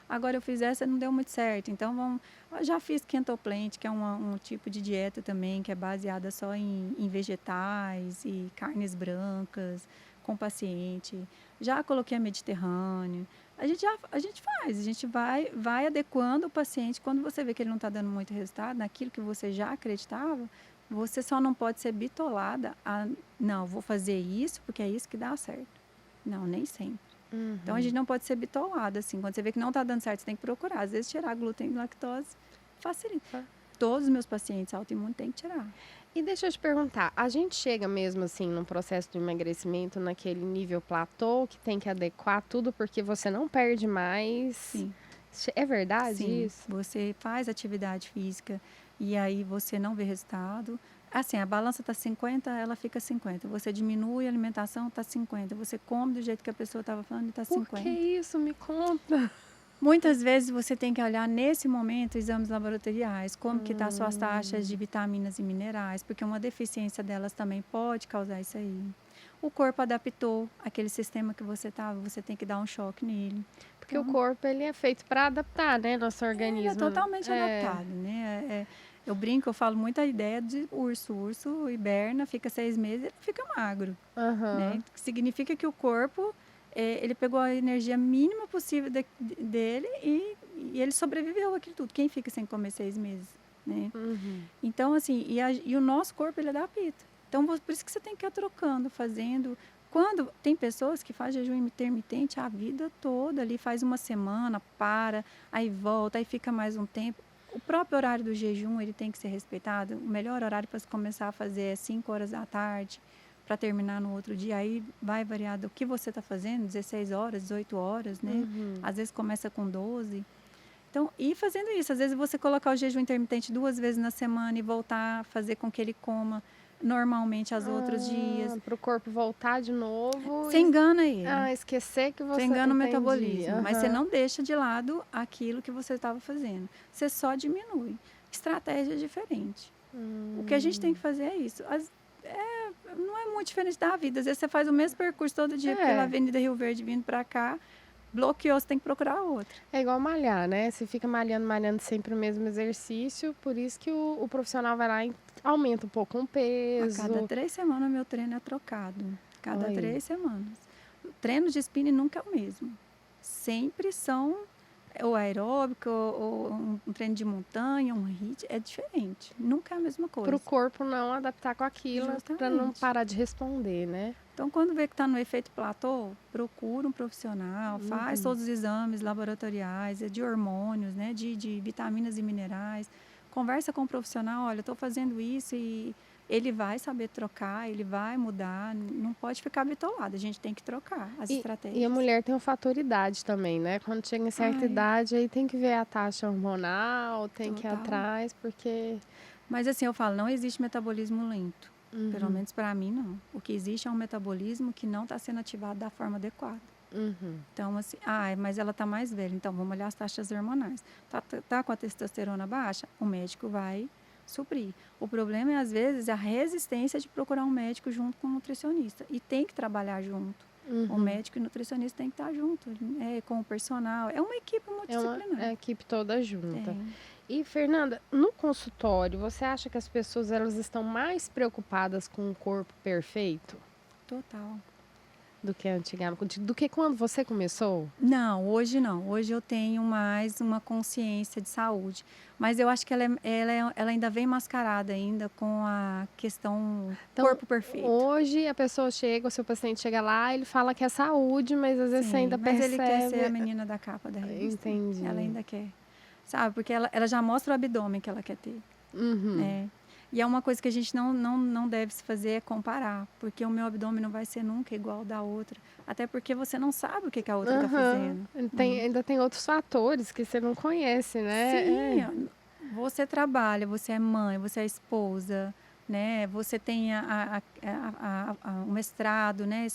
Agora eu fiz essa e não deu muito certo. Então eu já fiz Ketoplante, que é um tipo de dieta também, que é baseada só em vegetais e carnes brancas, com paciente. Já coloquei a Mediterrâneo. A gente faz, a gente vai adequando o paciente. Quando você vê que ele não está dando muito resultado naquilo que você já acreditava, você só não pode ser bitolada não, vou fazer isso porque é isso que dá certo. Não, nem sempre. Uhum. Então, a gente não pode ser bitolada, assim. Quando você vê que não está dando certo, você tem que procurar. Às vezes, tirar glúten e lactose facilita. Todos os meus pacientes autoimunes têm que tirar. E deixa eu te perguntar, a gente chega mesmo assim num processo de emagrecimento naquele nível platô que tem que adequar tudo porque você não perde mais? Sim. É verdade Sim. isso? Você faz atividade física e aí você não vê resultado. Assim, a balança está 50, ela fica 50. Você diminui a alimentação, está 50. Você come do jeito que a pessoa estava falando e está 50. Por que isso? Me conta. Muitas vezes você tem que olhar nesse momento exames laboratoriais, como que tá suas taxas de vitaminas e minerais, porque uma deficiência delas também pode causar isso aí. O corpo adaptou aquele sistema que você tava, você tem que dar um choque nele. Porque o Então, corpo ele é feito para adaptar, né, nosso ele é organismo. totalmente adaptado, né? Eu brinco, eu falo muito a ideia de urso. O urso hiberna, fica 6 meses, ele fica magro, né? Aham. Significa que o corpo, ele pegou a energia mínima possível dele e ele sobreviveu aquilo tudo. Quem fica sem comer 6 meses, né? Uhum. Então, assim, e o nosso corpo, ele adapta. Então, por isso que você tem que ir trocando, fazendo. Quando tem pessoas que fazem jejum intermitente a vida toda, ali faz uma semana, para, aí volta, aí fica mais um tempo. O próprio horário do jejum, ele tem que ser respeitado. O melhor horário para se começar a fazer é 5 horas da tarde, para terminar no outro dia. Aí vai variar do que você está fazendo, 16 horas, 18 horas, né? Uhum. Às vezes começa com 12. Então, ir fazendo isso. Às vezes você colocar o jejum intermitente 2 vezes na semana e voltar a fazer com que ele coma normalmente aos outros dias. Para o corpo voltar de novo Você engana ele. esquecer que Você você engana o entendi. metabolismo. Mas você Aham. não deixa de lado aquilo que você estava fazendo. Você só diminui. Estratégia diferente. O que a gente tem que fazer é isso. Não é muito diferente da vida. Às vezes você faz o mesmo percurso todo dia pela Avenida Rio Verde vindo para cá. Bloqueou, você tem que procurar outra. É igual malhar, né? Você fica malhando sempre o mesmo exercício, por isso que o profissional vai lá e aumenta um pouco o peso. A cada 3 semanas meu treino é trocado. Cada Olha. 3 semanas. O treino de spinning nunca é o mesmo. Sempre são ou aeróbico, ou um treino de montanha, um HIIT, é diferente. Nunca é a mesma coisa. Para o corpo não adaptar com aquilo, para não Justamente. parar de responder, né? Então, quando vê que está no efeito platô, procura um profissional, faz todos os exames laboratoriais, de hormônios, né, de vitaminas e minerais. Conversa com o profissional, olha, estou fazendo isso e ele vai saber trocar, ele vai mudar, não pode ficar bitolado, a gente tem que trocar as estratégias. E a mulher tem o fator idade também, né? Quando chega em certa idade, aí tem que ver a taxa hormonal, tem que ir atrás, porque... Mas assim, eu falo, não existe metabolismo lento. Pelo menos para mim, não. O que existe é um metabolismo que não está sendo ativado da forma adequada. Então, assim, mas ela está mais velha, então vamos olhar as taxas hormonais. Tá com a testosterona baixa? O médico vai suprir. O problema é, às vezes, a resistência de procurar um médico junto com um nutricionista. E tem que trabalhar junto. O médico e o nutricionista tem que estar junto, com o personal. É uma equipe multidisciplinar. É a equipe toda junta. Tem. E, Fernanda, no consultório, você acha que as pessoas elas estão mais preocupadas com o corpo perfeito Total. do que antigamente? Do que quando você começou? Não. Hoje eu tenho mais uma consciência de saúde. Mas eu acho que ela ainda vem mascarada ainda com a questão corpo perfeito. Hoje a pessoa chega, o seu paciente chega lá, ele fala que é saúde, mas às vezes você ainda mas percebe... ele quer ser a menina da capa da revista. Entendi. Ela ainda quer. Sabe? Porque ela já mostra o abdômen que ela quer ter. Né? E é uma coisa que a gente não deve se fazer é comparar. Porque o meu abdômen não vai ser nunca igual ao da outra. Até porque você não sabe o que a outra está fazendo. Ainda tem outros fatores que você não conhece, né? Sim. Você trabalha, você é mãe, você é esposa, né? Você tem o mestrado, né?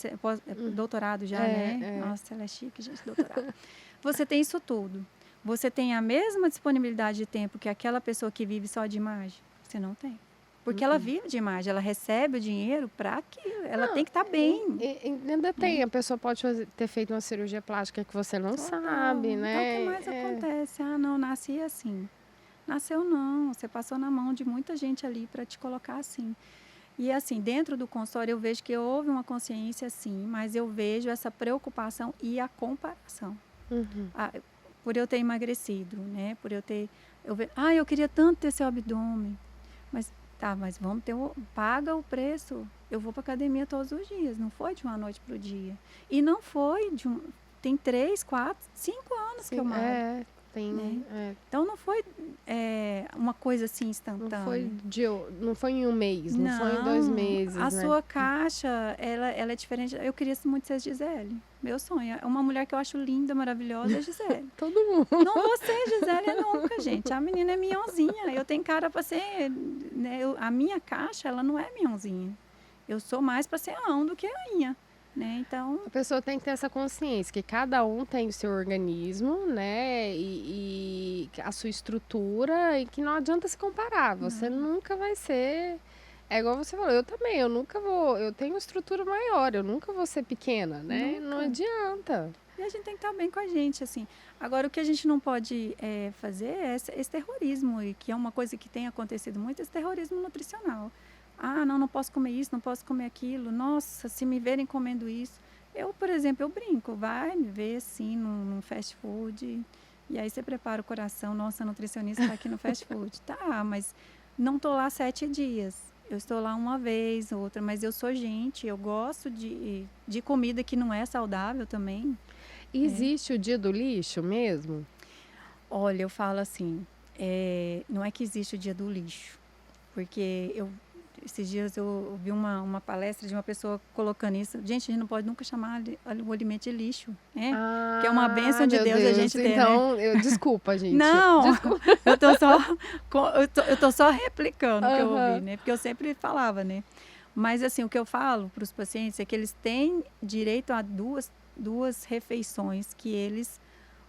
Doutorado já, né? Nossa, ela é chique, gente, doutorado. Você tem isso tudo. Você tem a mesma disponibilidade de tempo que aquela pessoa que vive só de imagem? Você não tem. Porque ela vive de imagem, ela recebe o dinheiro para aquilo, ela tem que estar bem. Ainda tem, a pessoa pode ter feito uma cirurgia plástica que você não sabe, né? Então, o que mais acontece? Não, nasci assim. Nasceu não, você passou na mão de muita gente ali para te colocar assim. E assim, dentro do consultório eu vejo que houve uma consciência sim, mas eu vejo essa preocupação e a comparação. Por eu ter emagrecido, né? Por eu ter... eu queria tanto ter seu abdômen. Mas vamos paga o preço. Eu vou para academia todos os dias, não foi de uma noite para o dia. E não foi tem 3, 4, 5 anos que eu malho. Então não foi uma coisa assim instantânea. Não foi em um mês, não foi em 2 meses. A sua caixa, ela é diferente. Eu queria muito ser Gisele. Meu sonho. É uma mulher que eu acho linda, maravilhosa, é Gisele. Todo mundo. Não vou ser Gisele nunca, gente. A menina é minhonzinha. Eu tenho cara para ser... Né, a minha caixa, ela não é minhonzinha. Eu sou mais para ser Aão do que rainha. né? Então, A pessoa tem que ter essa consciência que cada um tem o seu organismo, né? E a sua estrutura, e que não adianta se comparar. Você não, nunca vai ser. É igual você falou, eu também, eu nunca vou. Eu tenho uma estrutura maior, eu nunca vou ser pequena, né? Não nunca. adianta. E a gente tem que estar bem com a gente, assim. Agora, o que a gente não pode fazer é esse terrorismo, e que é uma coisa que tem acontecido muito, esse terrorismo nutricional. Ah, não, não posso comer isso, não posso comer aquilo. Nossa, se me verem comendo isso. Eu, por exemplo, eu brinco, vai me ver assim num fast food, e aí você prepara o coração, nossa, a nutricionista está aqui no fast food. Tá, mas não estou lá 7 dias. Eu estou lá uma vez, outra, mas eu sou gente, eu gosto de comida que não é saudável também. E existe o dia do lixo mesmo? Olha, eu falo assim, não é que existe o dia do lixo, porque esses dias eu ouvi uma palestra de uma pessoa colocando isso. Gente, a gente não pode nunca chamar o alimento de lixo, né? Que é uma bênção de Meu Deus a gente ter, né? Então, desculpa, gente. Não, Desculpa. eu tô só, eu tô só replicando o que eu ouvi, Aham. né? Porque eu sempre falava, né? Mas assim, o que eu falo para os pacientes é que eles têm direito a duas refeições que eles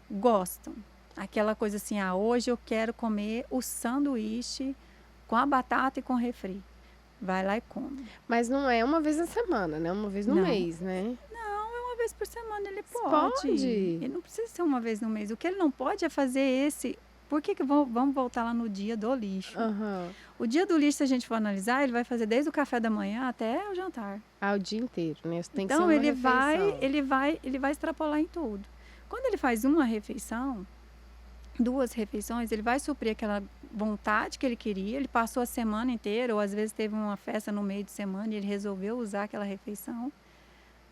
gostam. Aquela coisa assim, hoje eu quero comer o sanduíche com a batata e com refri. Vai lá e come. Mas não é uma vez na semana, né? Uma vez no Não, mês, né? não, é uma vez por semana ele pode. Pode. Ele não precisa ser uma vez no mês. O que ele não pode é fazer esse. Por que vamos voltar lá no dia do lixo? Aham. O dia do lixo, se a gente for analisar, ele vai fazer desde o café da manhã até o jantar. Ah, o dia inteiro, né? Isso tem que ser Então uma ele refeição. ele vai extrapolar em tudo. Quando ele faz uma refeição, 2 refeições, ele vai suprir aquela vontade que ele queria. Ele passou a semana inteira, ou às vezes teve uma festa no meio de semana e ele resolveu usar aquela refeição.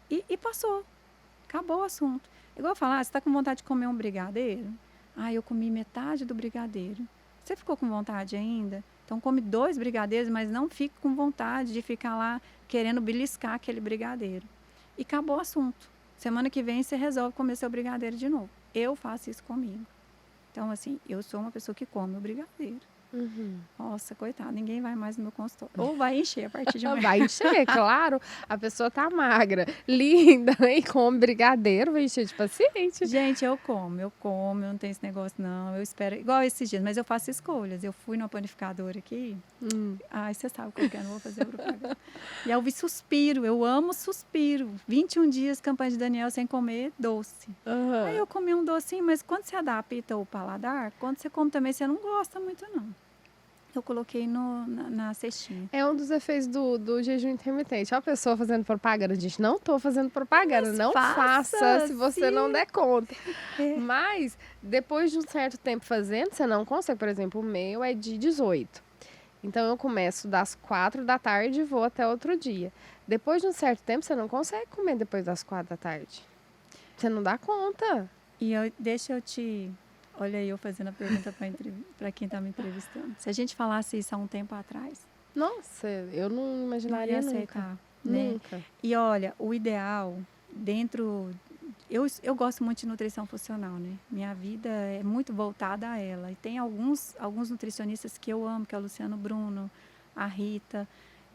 E passou. Acabou o assunto. Igual eu falar, você está com vontade de comer um brigadeiro? Ah, eu comi metade do brigadeiro. Você ficou com vontade ainda? Então come 2 brigadeiros, mas não fique com vontade de ficar lá querendo beliscar aquele brigadeiro. E acabou o assunto. Semana que vem você resolve comer seu brigadeiro de novo. Eu faço isso comigo. Então, assim, eu sou uma pessoa que come o brigadeiro. Uhum. Nossa, coitado, ninguém vai mais no meu consultório. Ou vai encher a partir de amanhã. Vai encher, claro. A pessoa tá magra, linda e come brigadeiro, vai encher de paciente. Gente, eu como, eu não tenho esse negócio, não. Eu espero, igual esses dias, mas eu faço escolhas. Eu fui numa panificadora aqui. Ai, você sabe o que eu quero, não vou fazer propaganda. E eu vi suspiro, eu amo suspiro. 21 dias, campanha de Daniel sem comer doce. Aham. Aí eu comi um docinho, mas quando você adapta o paladar, quando você come também, você não gosta muito, não. Eu coloquei na cestinha. É um dos efeitos do jejum intermitente. Ó, a pessoa fazendo propaganda. Gente, não tô fazendo propaganda. Mas Não faça se você não der conta. É. Mas, depois de um certo tempo fazendo, você não consegue. Por exemplo, o meu é de 18. Então, eu começo das 4 da tarde e vou até outro dia. Depois de um certo tempo, você não consegue comer depois das 4 da tarde. Você não dá conta. E deixa eu te. Olha aí, eu fazendo a pergunta para quem está me entrevistando. Se a gente falasse isso há um tempo atrás, Nossa, eu não não imaginaria ia nunca. aceitar, né? Nunca. E olha, o ideal dentro. Eu gosto muito de nutrição funcional, né? Minha vida é muito voltada a ela. E tem alguns nutricionistas que eu amo, que é o Luciano Bruno, a Rita.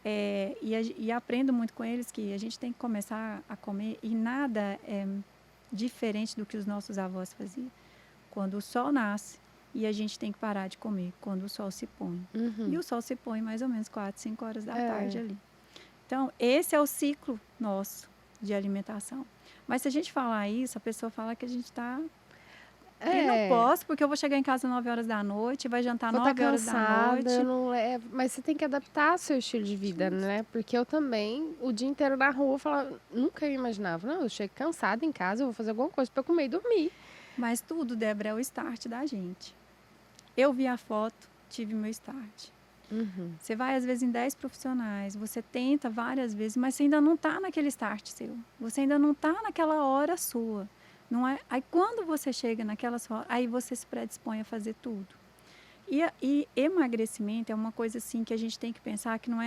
E aprendo muito com eles que a gente tem que começar a comer e nada é diferente do que os nossos avós faziam. Quando o sol nasce e a gente tem que parar de comer quando o sol se põe. E o sol se põe mais ou menos 4, 5 horas da tarde ali. Então, esse é o ciclo nosso de alimentação. Mas se a gente falar isso, a pessoa fala que a gente está... Eu não posso, porque eu vou chegar em casa 9 horas da noite, vai jantar Vou 9 tá horas da cansada, noite. mas você tem que adaptar seu estilo de vida, né? Porque eu também, o dia inteiro na rua, nunca imaginava. Não, eu chego cansada em casa, eu vou fazer alguma coisa para comer e dormir. Mas tudo, Débora, é o start da gente. Eu vi a foto, tive meu start. Você vai, às vezes, em 10 profissionais, você tenta várias vezes, mas você ainda não está naquele start seu. Você ainda não está naquela hora sua. Não é? Aí, quando você chega naquela hora, aí você se predispõe a fazer tudo. E emagrecimento é uma coisa assim que a gente tem que pensar que não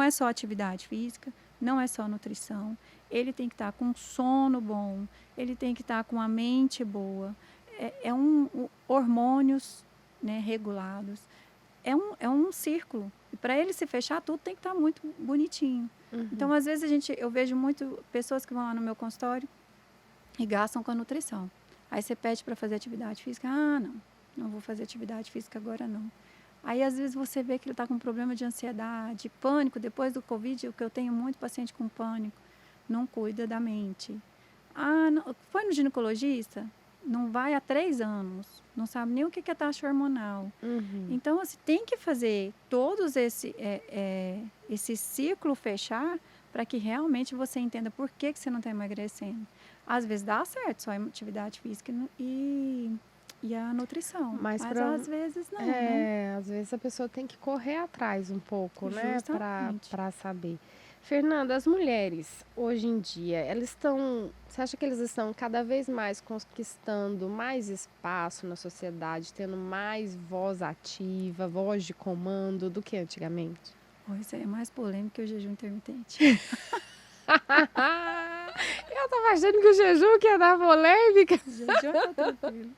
é só atividade física, não é só nutrição. Ele tem que estar com sono bom, ele tem que estar com a mente boa, hormônios, né, regulados. é um círculo. E para ele se fechar, tudo tem que estar muito bonitinho. Então, às vezes, eu vejo muito pessoas que vão lá no meu consultório e gastam com a nutrição. Aí você pede para fazer atividade física. Ah, não vou fazer atividade física agora, não. Aí, às vezes, você vê que ele está com problema de ansiedade, pânico. Depois do Covid, o que eu tenho muito paciente com pânico, não cuida da mente. Ah, não, foi no ginecologista? Não vai há 3 anos. Não sabe nem o que é taxa hormonal. Então, assim, tem que fazer todos esse ciclo fechar para que realmente você entenda por que você não está emagrecendo. Às vezes dá certo, só a atividade física e a nutrição. Mas às vezes não, né? Às vezes a pessoa tem que correr atrás um pouco, né? Justamente. Para saber. Fernanda, as mulheres, hoje em dia, você acha que eles estão cada vez mais conquistando mais espaço na sociedade, tendo mais voz ativa, voz de comando do que antigamente? Isso é mais polêmico que o jejum intermitente. Eu tava achando que o jejum que ia dar polêmica. O jejum tá tranquilo.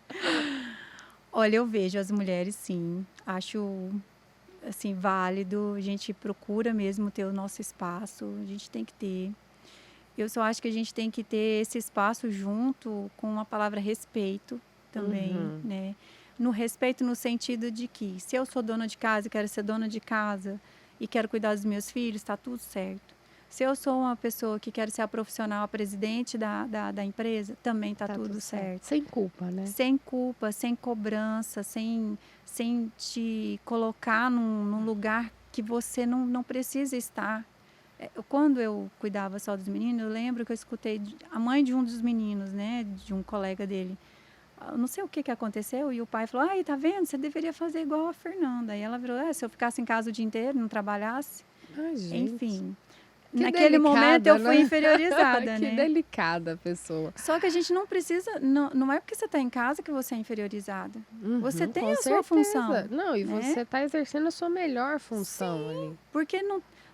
Olha, eu vejo as mulheres, sim. Acho, assim, válido. A gente procura mesmo ter o nosso espaço. A gente tem que ter. Eu só acho que a gente tem que ter esse espaço junto com a palavra respeito também, né? No respeito no sentido de que se eu sou dona de casa e quero ser dona de casa e quero cuidar dos meus filhos, está tudo certo. Se eu sou uma pessoa que quero ser a profissional, a presidente da empresa, também está tudo certo. Sem culpa, né? Sem culpa, sem cobrança, sem te colocar num lugar que você não precisa estar. Quando eu cuidava só dos meninos, eu lembro que eu escutei a mãe de um dos meninos, né, de um colega dele. Eu não sei o que aconteceu, e o pai falou, tá vendo, você deveria fazer igual a Fernanda. E ela virou, se eu ficasse em casa o dia inteiro, não trabalhasse. Ai, gente. Enfim, que naquele momento eu fui inferiorizada, que delicada a pessoa. Só que a gente não precisa, não é porque você está em casa que você é inferiorizada. Você tem a sua função. Não, e né? você está exercendo a sua melhor função ali. Porque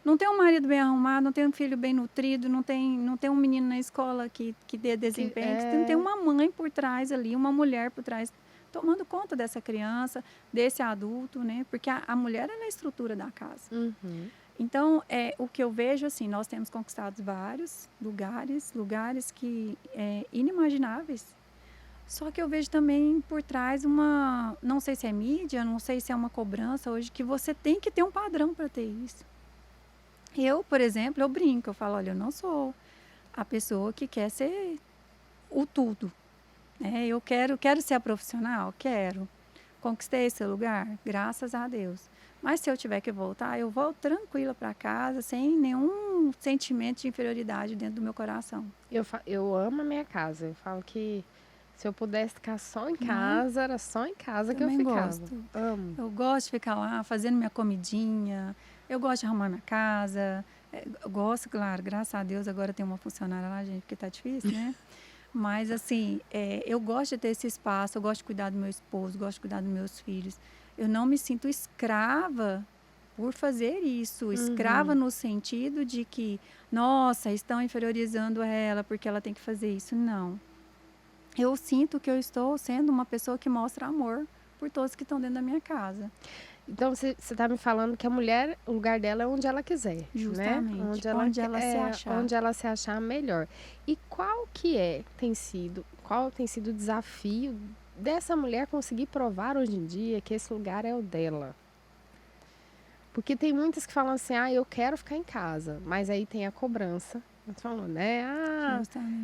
não tem um marido bem arrumado, não tem um filho bem nutrido, não tem um menino na escola que dê desempenho, não tem uma mãe por trás ali, uma mulher por trás, tomando conta dessa criança, desse adulto, né? Porque a mulher é a estrutura da casa. Então, o que eu vejo, assim, nós temos conquistado vários lugares que inimagináveis. Só que eu vejo também por trás não sei se é mídia, não sei se é uma cobrança hoje, que você tem que ter um padrão para ter isso. Eu, por exemplo, eu brinco, eu falo, olha, eu não sou a pessoa que quer ser o tudo. Né? Eu quero ser a profissional? Quero. Conquistei esse lugar? Graças a Deus. Mas se eu tiver que voltar, eu volto tranquila para casa, sem nenhum sentimento de inferioridade dentro do meu coração. Eu amo a minha casa. Eu falo que se eu pudesse ficar só em casa, era só em casa que eu ficava. Gosto. Amo. Eu gosto de ficar lá fazendo minha comidinha. Eu gosto de arrumar minha casa. Eu gosto, claro, graças a Deus, agora tem uma funcionária lá, gente, porque tá difícil, né? Mas, assim, eu gosto de ter esse espaço, eu gosto de cuidar do meu esposo, gosto de cuidar dos meus filhos. Eu não me sinto escrava por fazer isso. Escrava no sentido de que, nossa, estão inferiorizando ela porque ela tem que fazer isso. Não. Eu sinto que eu estou sendo uma pessoa que mostra amor por todos que estão dentro da minha casa. Então, você está me falando que a mulher, o lugar dela é onde ela quiser. Justamente. Né? Onde ela se achar melhor. E qual tem sido o desafio dessa mulher conseguir provar hoje em dia que esse lugar é o dela? Porque tem muitas que falam assim, eu quero ficar em casa, mas aí tem a cobrança, falou, né?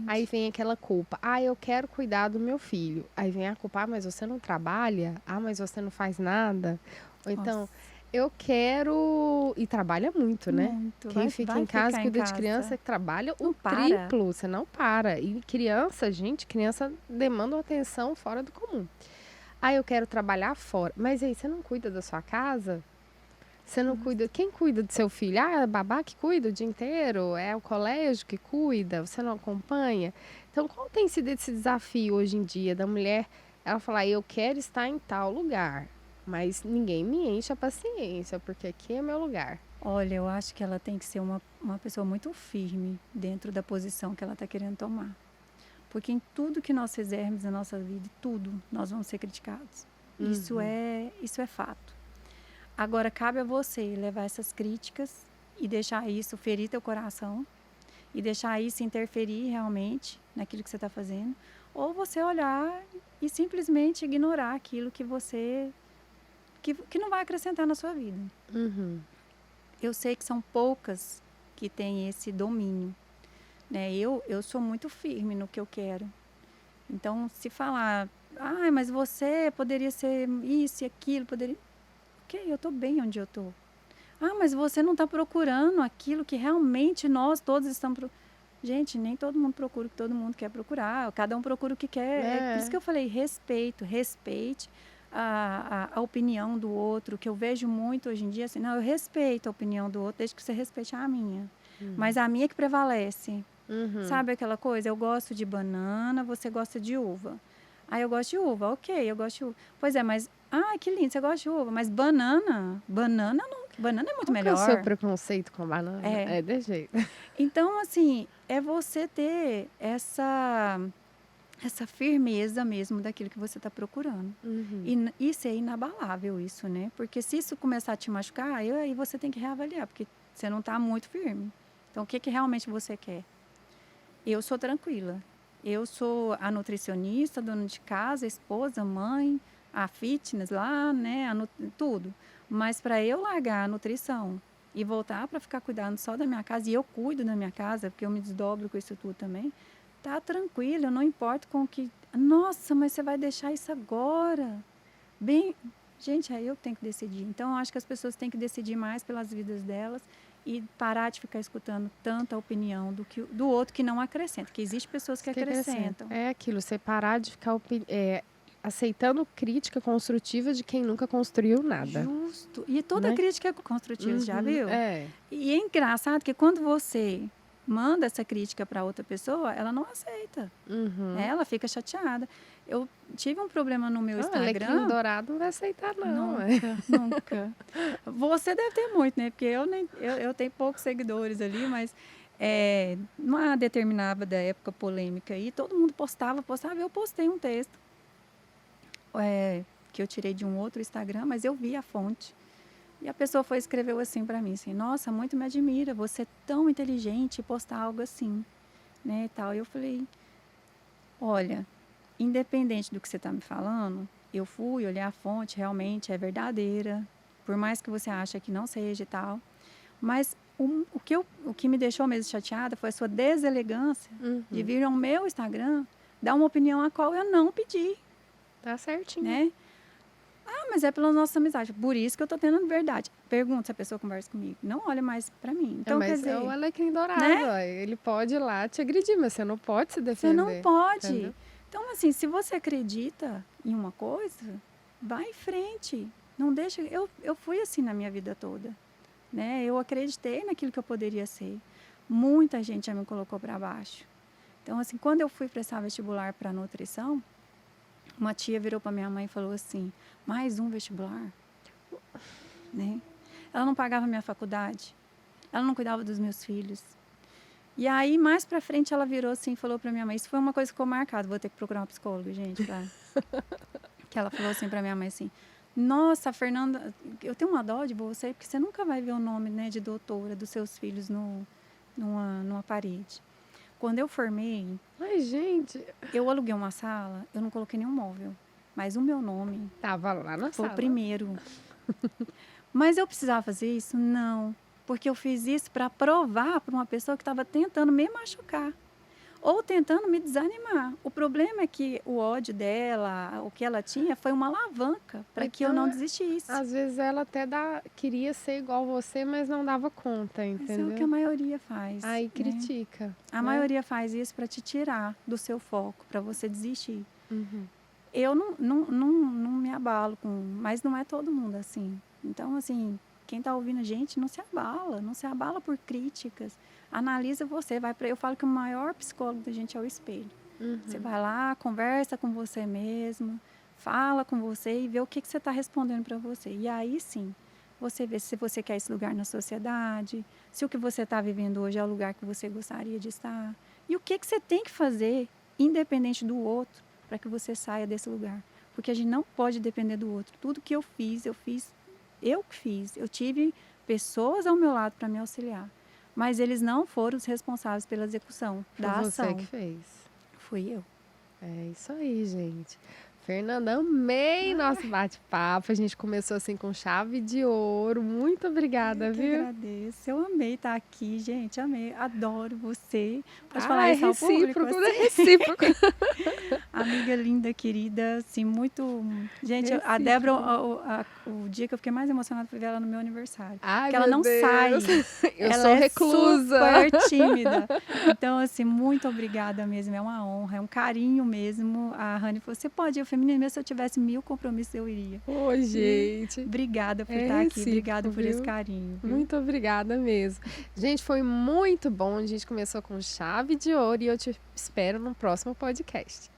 Aí vem aquela culpa, eu quero cuidar do meu filho, aí vem a culpa, mas você não trabalha? Mas você não faz nada? Ou então, eu quero... E trabalha muito, né? Muito. Quem fica em casa, cuida de criança, trabalha o triplo, você não para. E criança demanda uma atenção fora do comum. Eu quero trabalhar fora. Mas aí, você não cuida da sua casa? Você não cuida... Quem cuida do seu filho? É a babá que cuida o dia inteiro? É o colégio que cuida? Você não acompanha? Então, qual tem sido esse desafio hoje em dia da mulher? Ela falar, eu quero estar em tal lugar, mas ninguém me enche a paciência, porque aqui é meu lugar. Olha, eu acho que ela tem que ser uma pessoa muito firme dentro da posição que ela está querendo tomar. Porque em tudo que nós fizermos na nossa vida, tudo, nós vamos ser criticados. Isso é fato. Agora, cabe a você levar essas críticas e deixar isso ferir teu coração e deixar isso interferir realmente naquilo que você está fazendo, ou você olhar e simplesmente ignorar aquilo que você que não vai acrescentar na sua vida. Uhum. Eu sei que são poucas que têm esse domínio, né? Eu sou muito firme no que eu quero. Então, se falar, mas você poderia ser isso e aquilo, poderia... Ok, eu estou bem onde eu estou. Mas você não está procurando aquilo que realmente nós todos estamos procurando. Gente, nem todo mundo procura o que todo mundo quer procurar. Cada um procura o que quer. É por isso que eu falei, respeite a opinião do outro, que eu vejo muito hoje em dia, assim, não, eu respeito a opinião do outro, desde que você respeite a minha. Mas a minha que prevalece. Sabe aquela coisa? Eu gosto de banana, você gosta de uva. Eu gosto de uva, ok, eu gosto de uva. Pois é, mas, que lindo, você gosta de uva, mas banana é muito Qual que é o melhor. seu preconceito com banana? É. É desse jeito. Então, assim, é você ter essa firmeza mesmo daquilo que você está procurando. E ser inabalável isso, né? Porque se isso começar a te machucar, aí você tem que reavaliar, porque você não está muito firme. Então, o que realmente você quer? Eu sou tranquila. Eu sou a nutricionista, dona de casa, esposa, mãe, a fitness lá, né? Tudo. Mas para eu largar a nutrição e voltar para ficar cuidando só da minha casa, e eu cuido da minha casa, porque eu me desdobro com isso tudo também, tá tranquilo, eu não importo com o que... Nossa, mas você vai deixar isso agora? Bem, gente, aí eu tenho que decidir. Então, eu acho que as pessoas têm que decidir mais pelas vidas delas e parar de ficar escutando tanta opinião do outro que não acrescenta, que existe pessoas que acrescentam. É aquilo, você parar de ficar aceitando crítica construtiva de quem nunca construiu nada. Justo. E toda crítica é construtiva, já viu? É. E é engraçado que quando você manda essa crítica para outra pessoa, ela não aceita. Ela fica chateada. Eu tive um problema no meu Instagram. Alecrim dourado não vai aceitar, não. Nunca. Você deve ter muito, né? Porque eu tenho poucos seguidores ali, mas numa determinada época polêmica aí, todo mundo postava, eu postei um texto que eu tirei de um outro Instagram, mas eu vi a fonte. E a pessoa escreveu assim para mim, assim, nossa, muito me admira, você é tão inteligente postar algo assim, né, e tal. E eu falei, olha, independente do que você está me falando, eu fui olhar a fonte, realmente é verdadeira, por mais que você ache que não seja e tal. Mas o que me deixou mesmo chateada foi a sua deselegância de vir ao meu Instagram dar uma opinião a qual eu não pedi. Tá certinho. Né? Mas é pela nossa amizade. Por isso que eu tô tendo verdade. Pergunta se a pessoa conversa comigo. Não olha mais para mim. Então, mas quer dizer, é o alecrim dourado, né? Ele pode ir lá te agredir, mas você não pode se defender. Você não pode. Entendeu? Então, assim, se você acredita em uma coisa, vai em frente. Não deixa... Eu fui assim na minha vida toda. Né? Eu acreditei naquilo que eu poderia ser. Muita gente já me colocou para baixo. Então, assim, quando eu fui prestar vestibular para nutrição, uma tia virou para minha mãe e falou assim, mais um vestibular? Né? Ela não pagava minha faculdade. Ela não cuidava dos meus filhos. E aí, mais para frente, ela virou assim e falou para minha mãe, isso foi uma coisa que ficou marcada, vou ter que procurar uma psicóloga, gente. Que ela falou assim para minha mãe assim, nossa, Fernanda, eu tenho uma dó de você, porque você nunca vai ver o nome, né, de doutora dos seus filhos numa parede. Quando eu formei... Ai, gente... Eu aluguei uma sala, eu não coloquei nenhum móvel. Mas o meu nome... Tava lá na foi sala. o primeiro. Mas eu precisava fazer isso? Não. Porque eu fiz isso para provar para uma pessoa que estava tentando me machucar. Ou tentando me desanimar. O problema é que o ódio dela, o que ela tinha, foi uma alavanca para que eu não desistisse. Às vezes ela até queria ser igual você, mas não dava conta, entendeu? Mas é o que a maioria faz. Aí né? critica. A maioria faz isso para te tirar do seu foco, para você desistir. Eu não me abalo mas não é todo mundo assim. Então, assim, quem está ouvindo a gente, não se abala por críticas. Analisa você, eu falo que o maior psicólogo da gente é o espelho. Você vai lá, conversa com você mesmo, fala com você e vê o que você está respondendo para você. E aí sim, você vê se você quer esse lugar na sociedade, se o que você está vivendo hoje é o lugar que você gostaria de estar. E o que você tem que fazer, independente do outro, para que você saia desse lugar. Porque a gente não pode depender do outro. Tudo que eu fiz eu que fiz. Eu tive pessoas ao meu lado para me auxiliar, mas eles não foram os responsáveis pela execução da Foi você ação. que fez. Fui eu. É isso aí, gente. Fernanda, amei nosso bate-papo. A gente começou assim com chave de ouro. Muito obrigada, Eu que viu? agradeço. Eu amei estar aqui, gente. Amei. Adoro você. Pode Ah, falar é isso ao público? recíproco, né? Assim? Recíproco. Amiga linda, querida, assim, muito. Gente, a Recíproco. Débora, o dia que eu fiquei mais emocionada foi ver ela no meu aniversário. Ai, Porque ela meu não sai. Deus. Eu Ela sou é reclusa. super tímida. Então, assim, muito obrigada mesmo. É uma honra, é um carinho mesmo. A Rani falou: você pode ir ao feminino, mesmo se eu tivesse 1000 compromissos, eu iria. Ô, gente. Obrigada por É estar aqui. recíproco, Obrigada por esse viu? carinho. Viu? Muito obrigada mesmo. Gente, foi muito bom. A gente começou com chave de ouro e eu te espero no próximo podcast.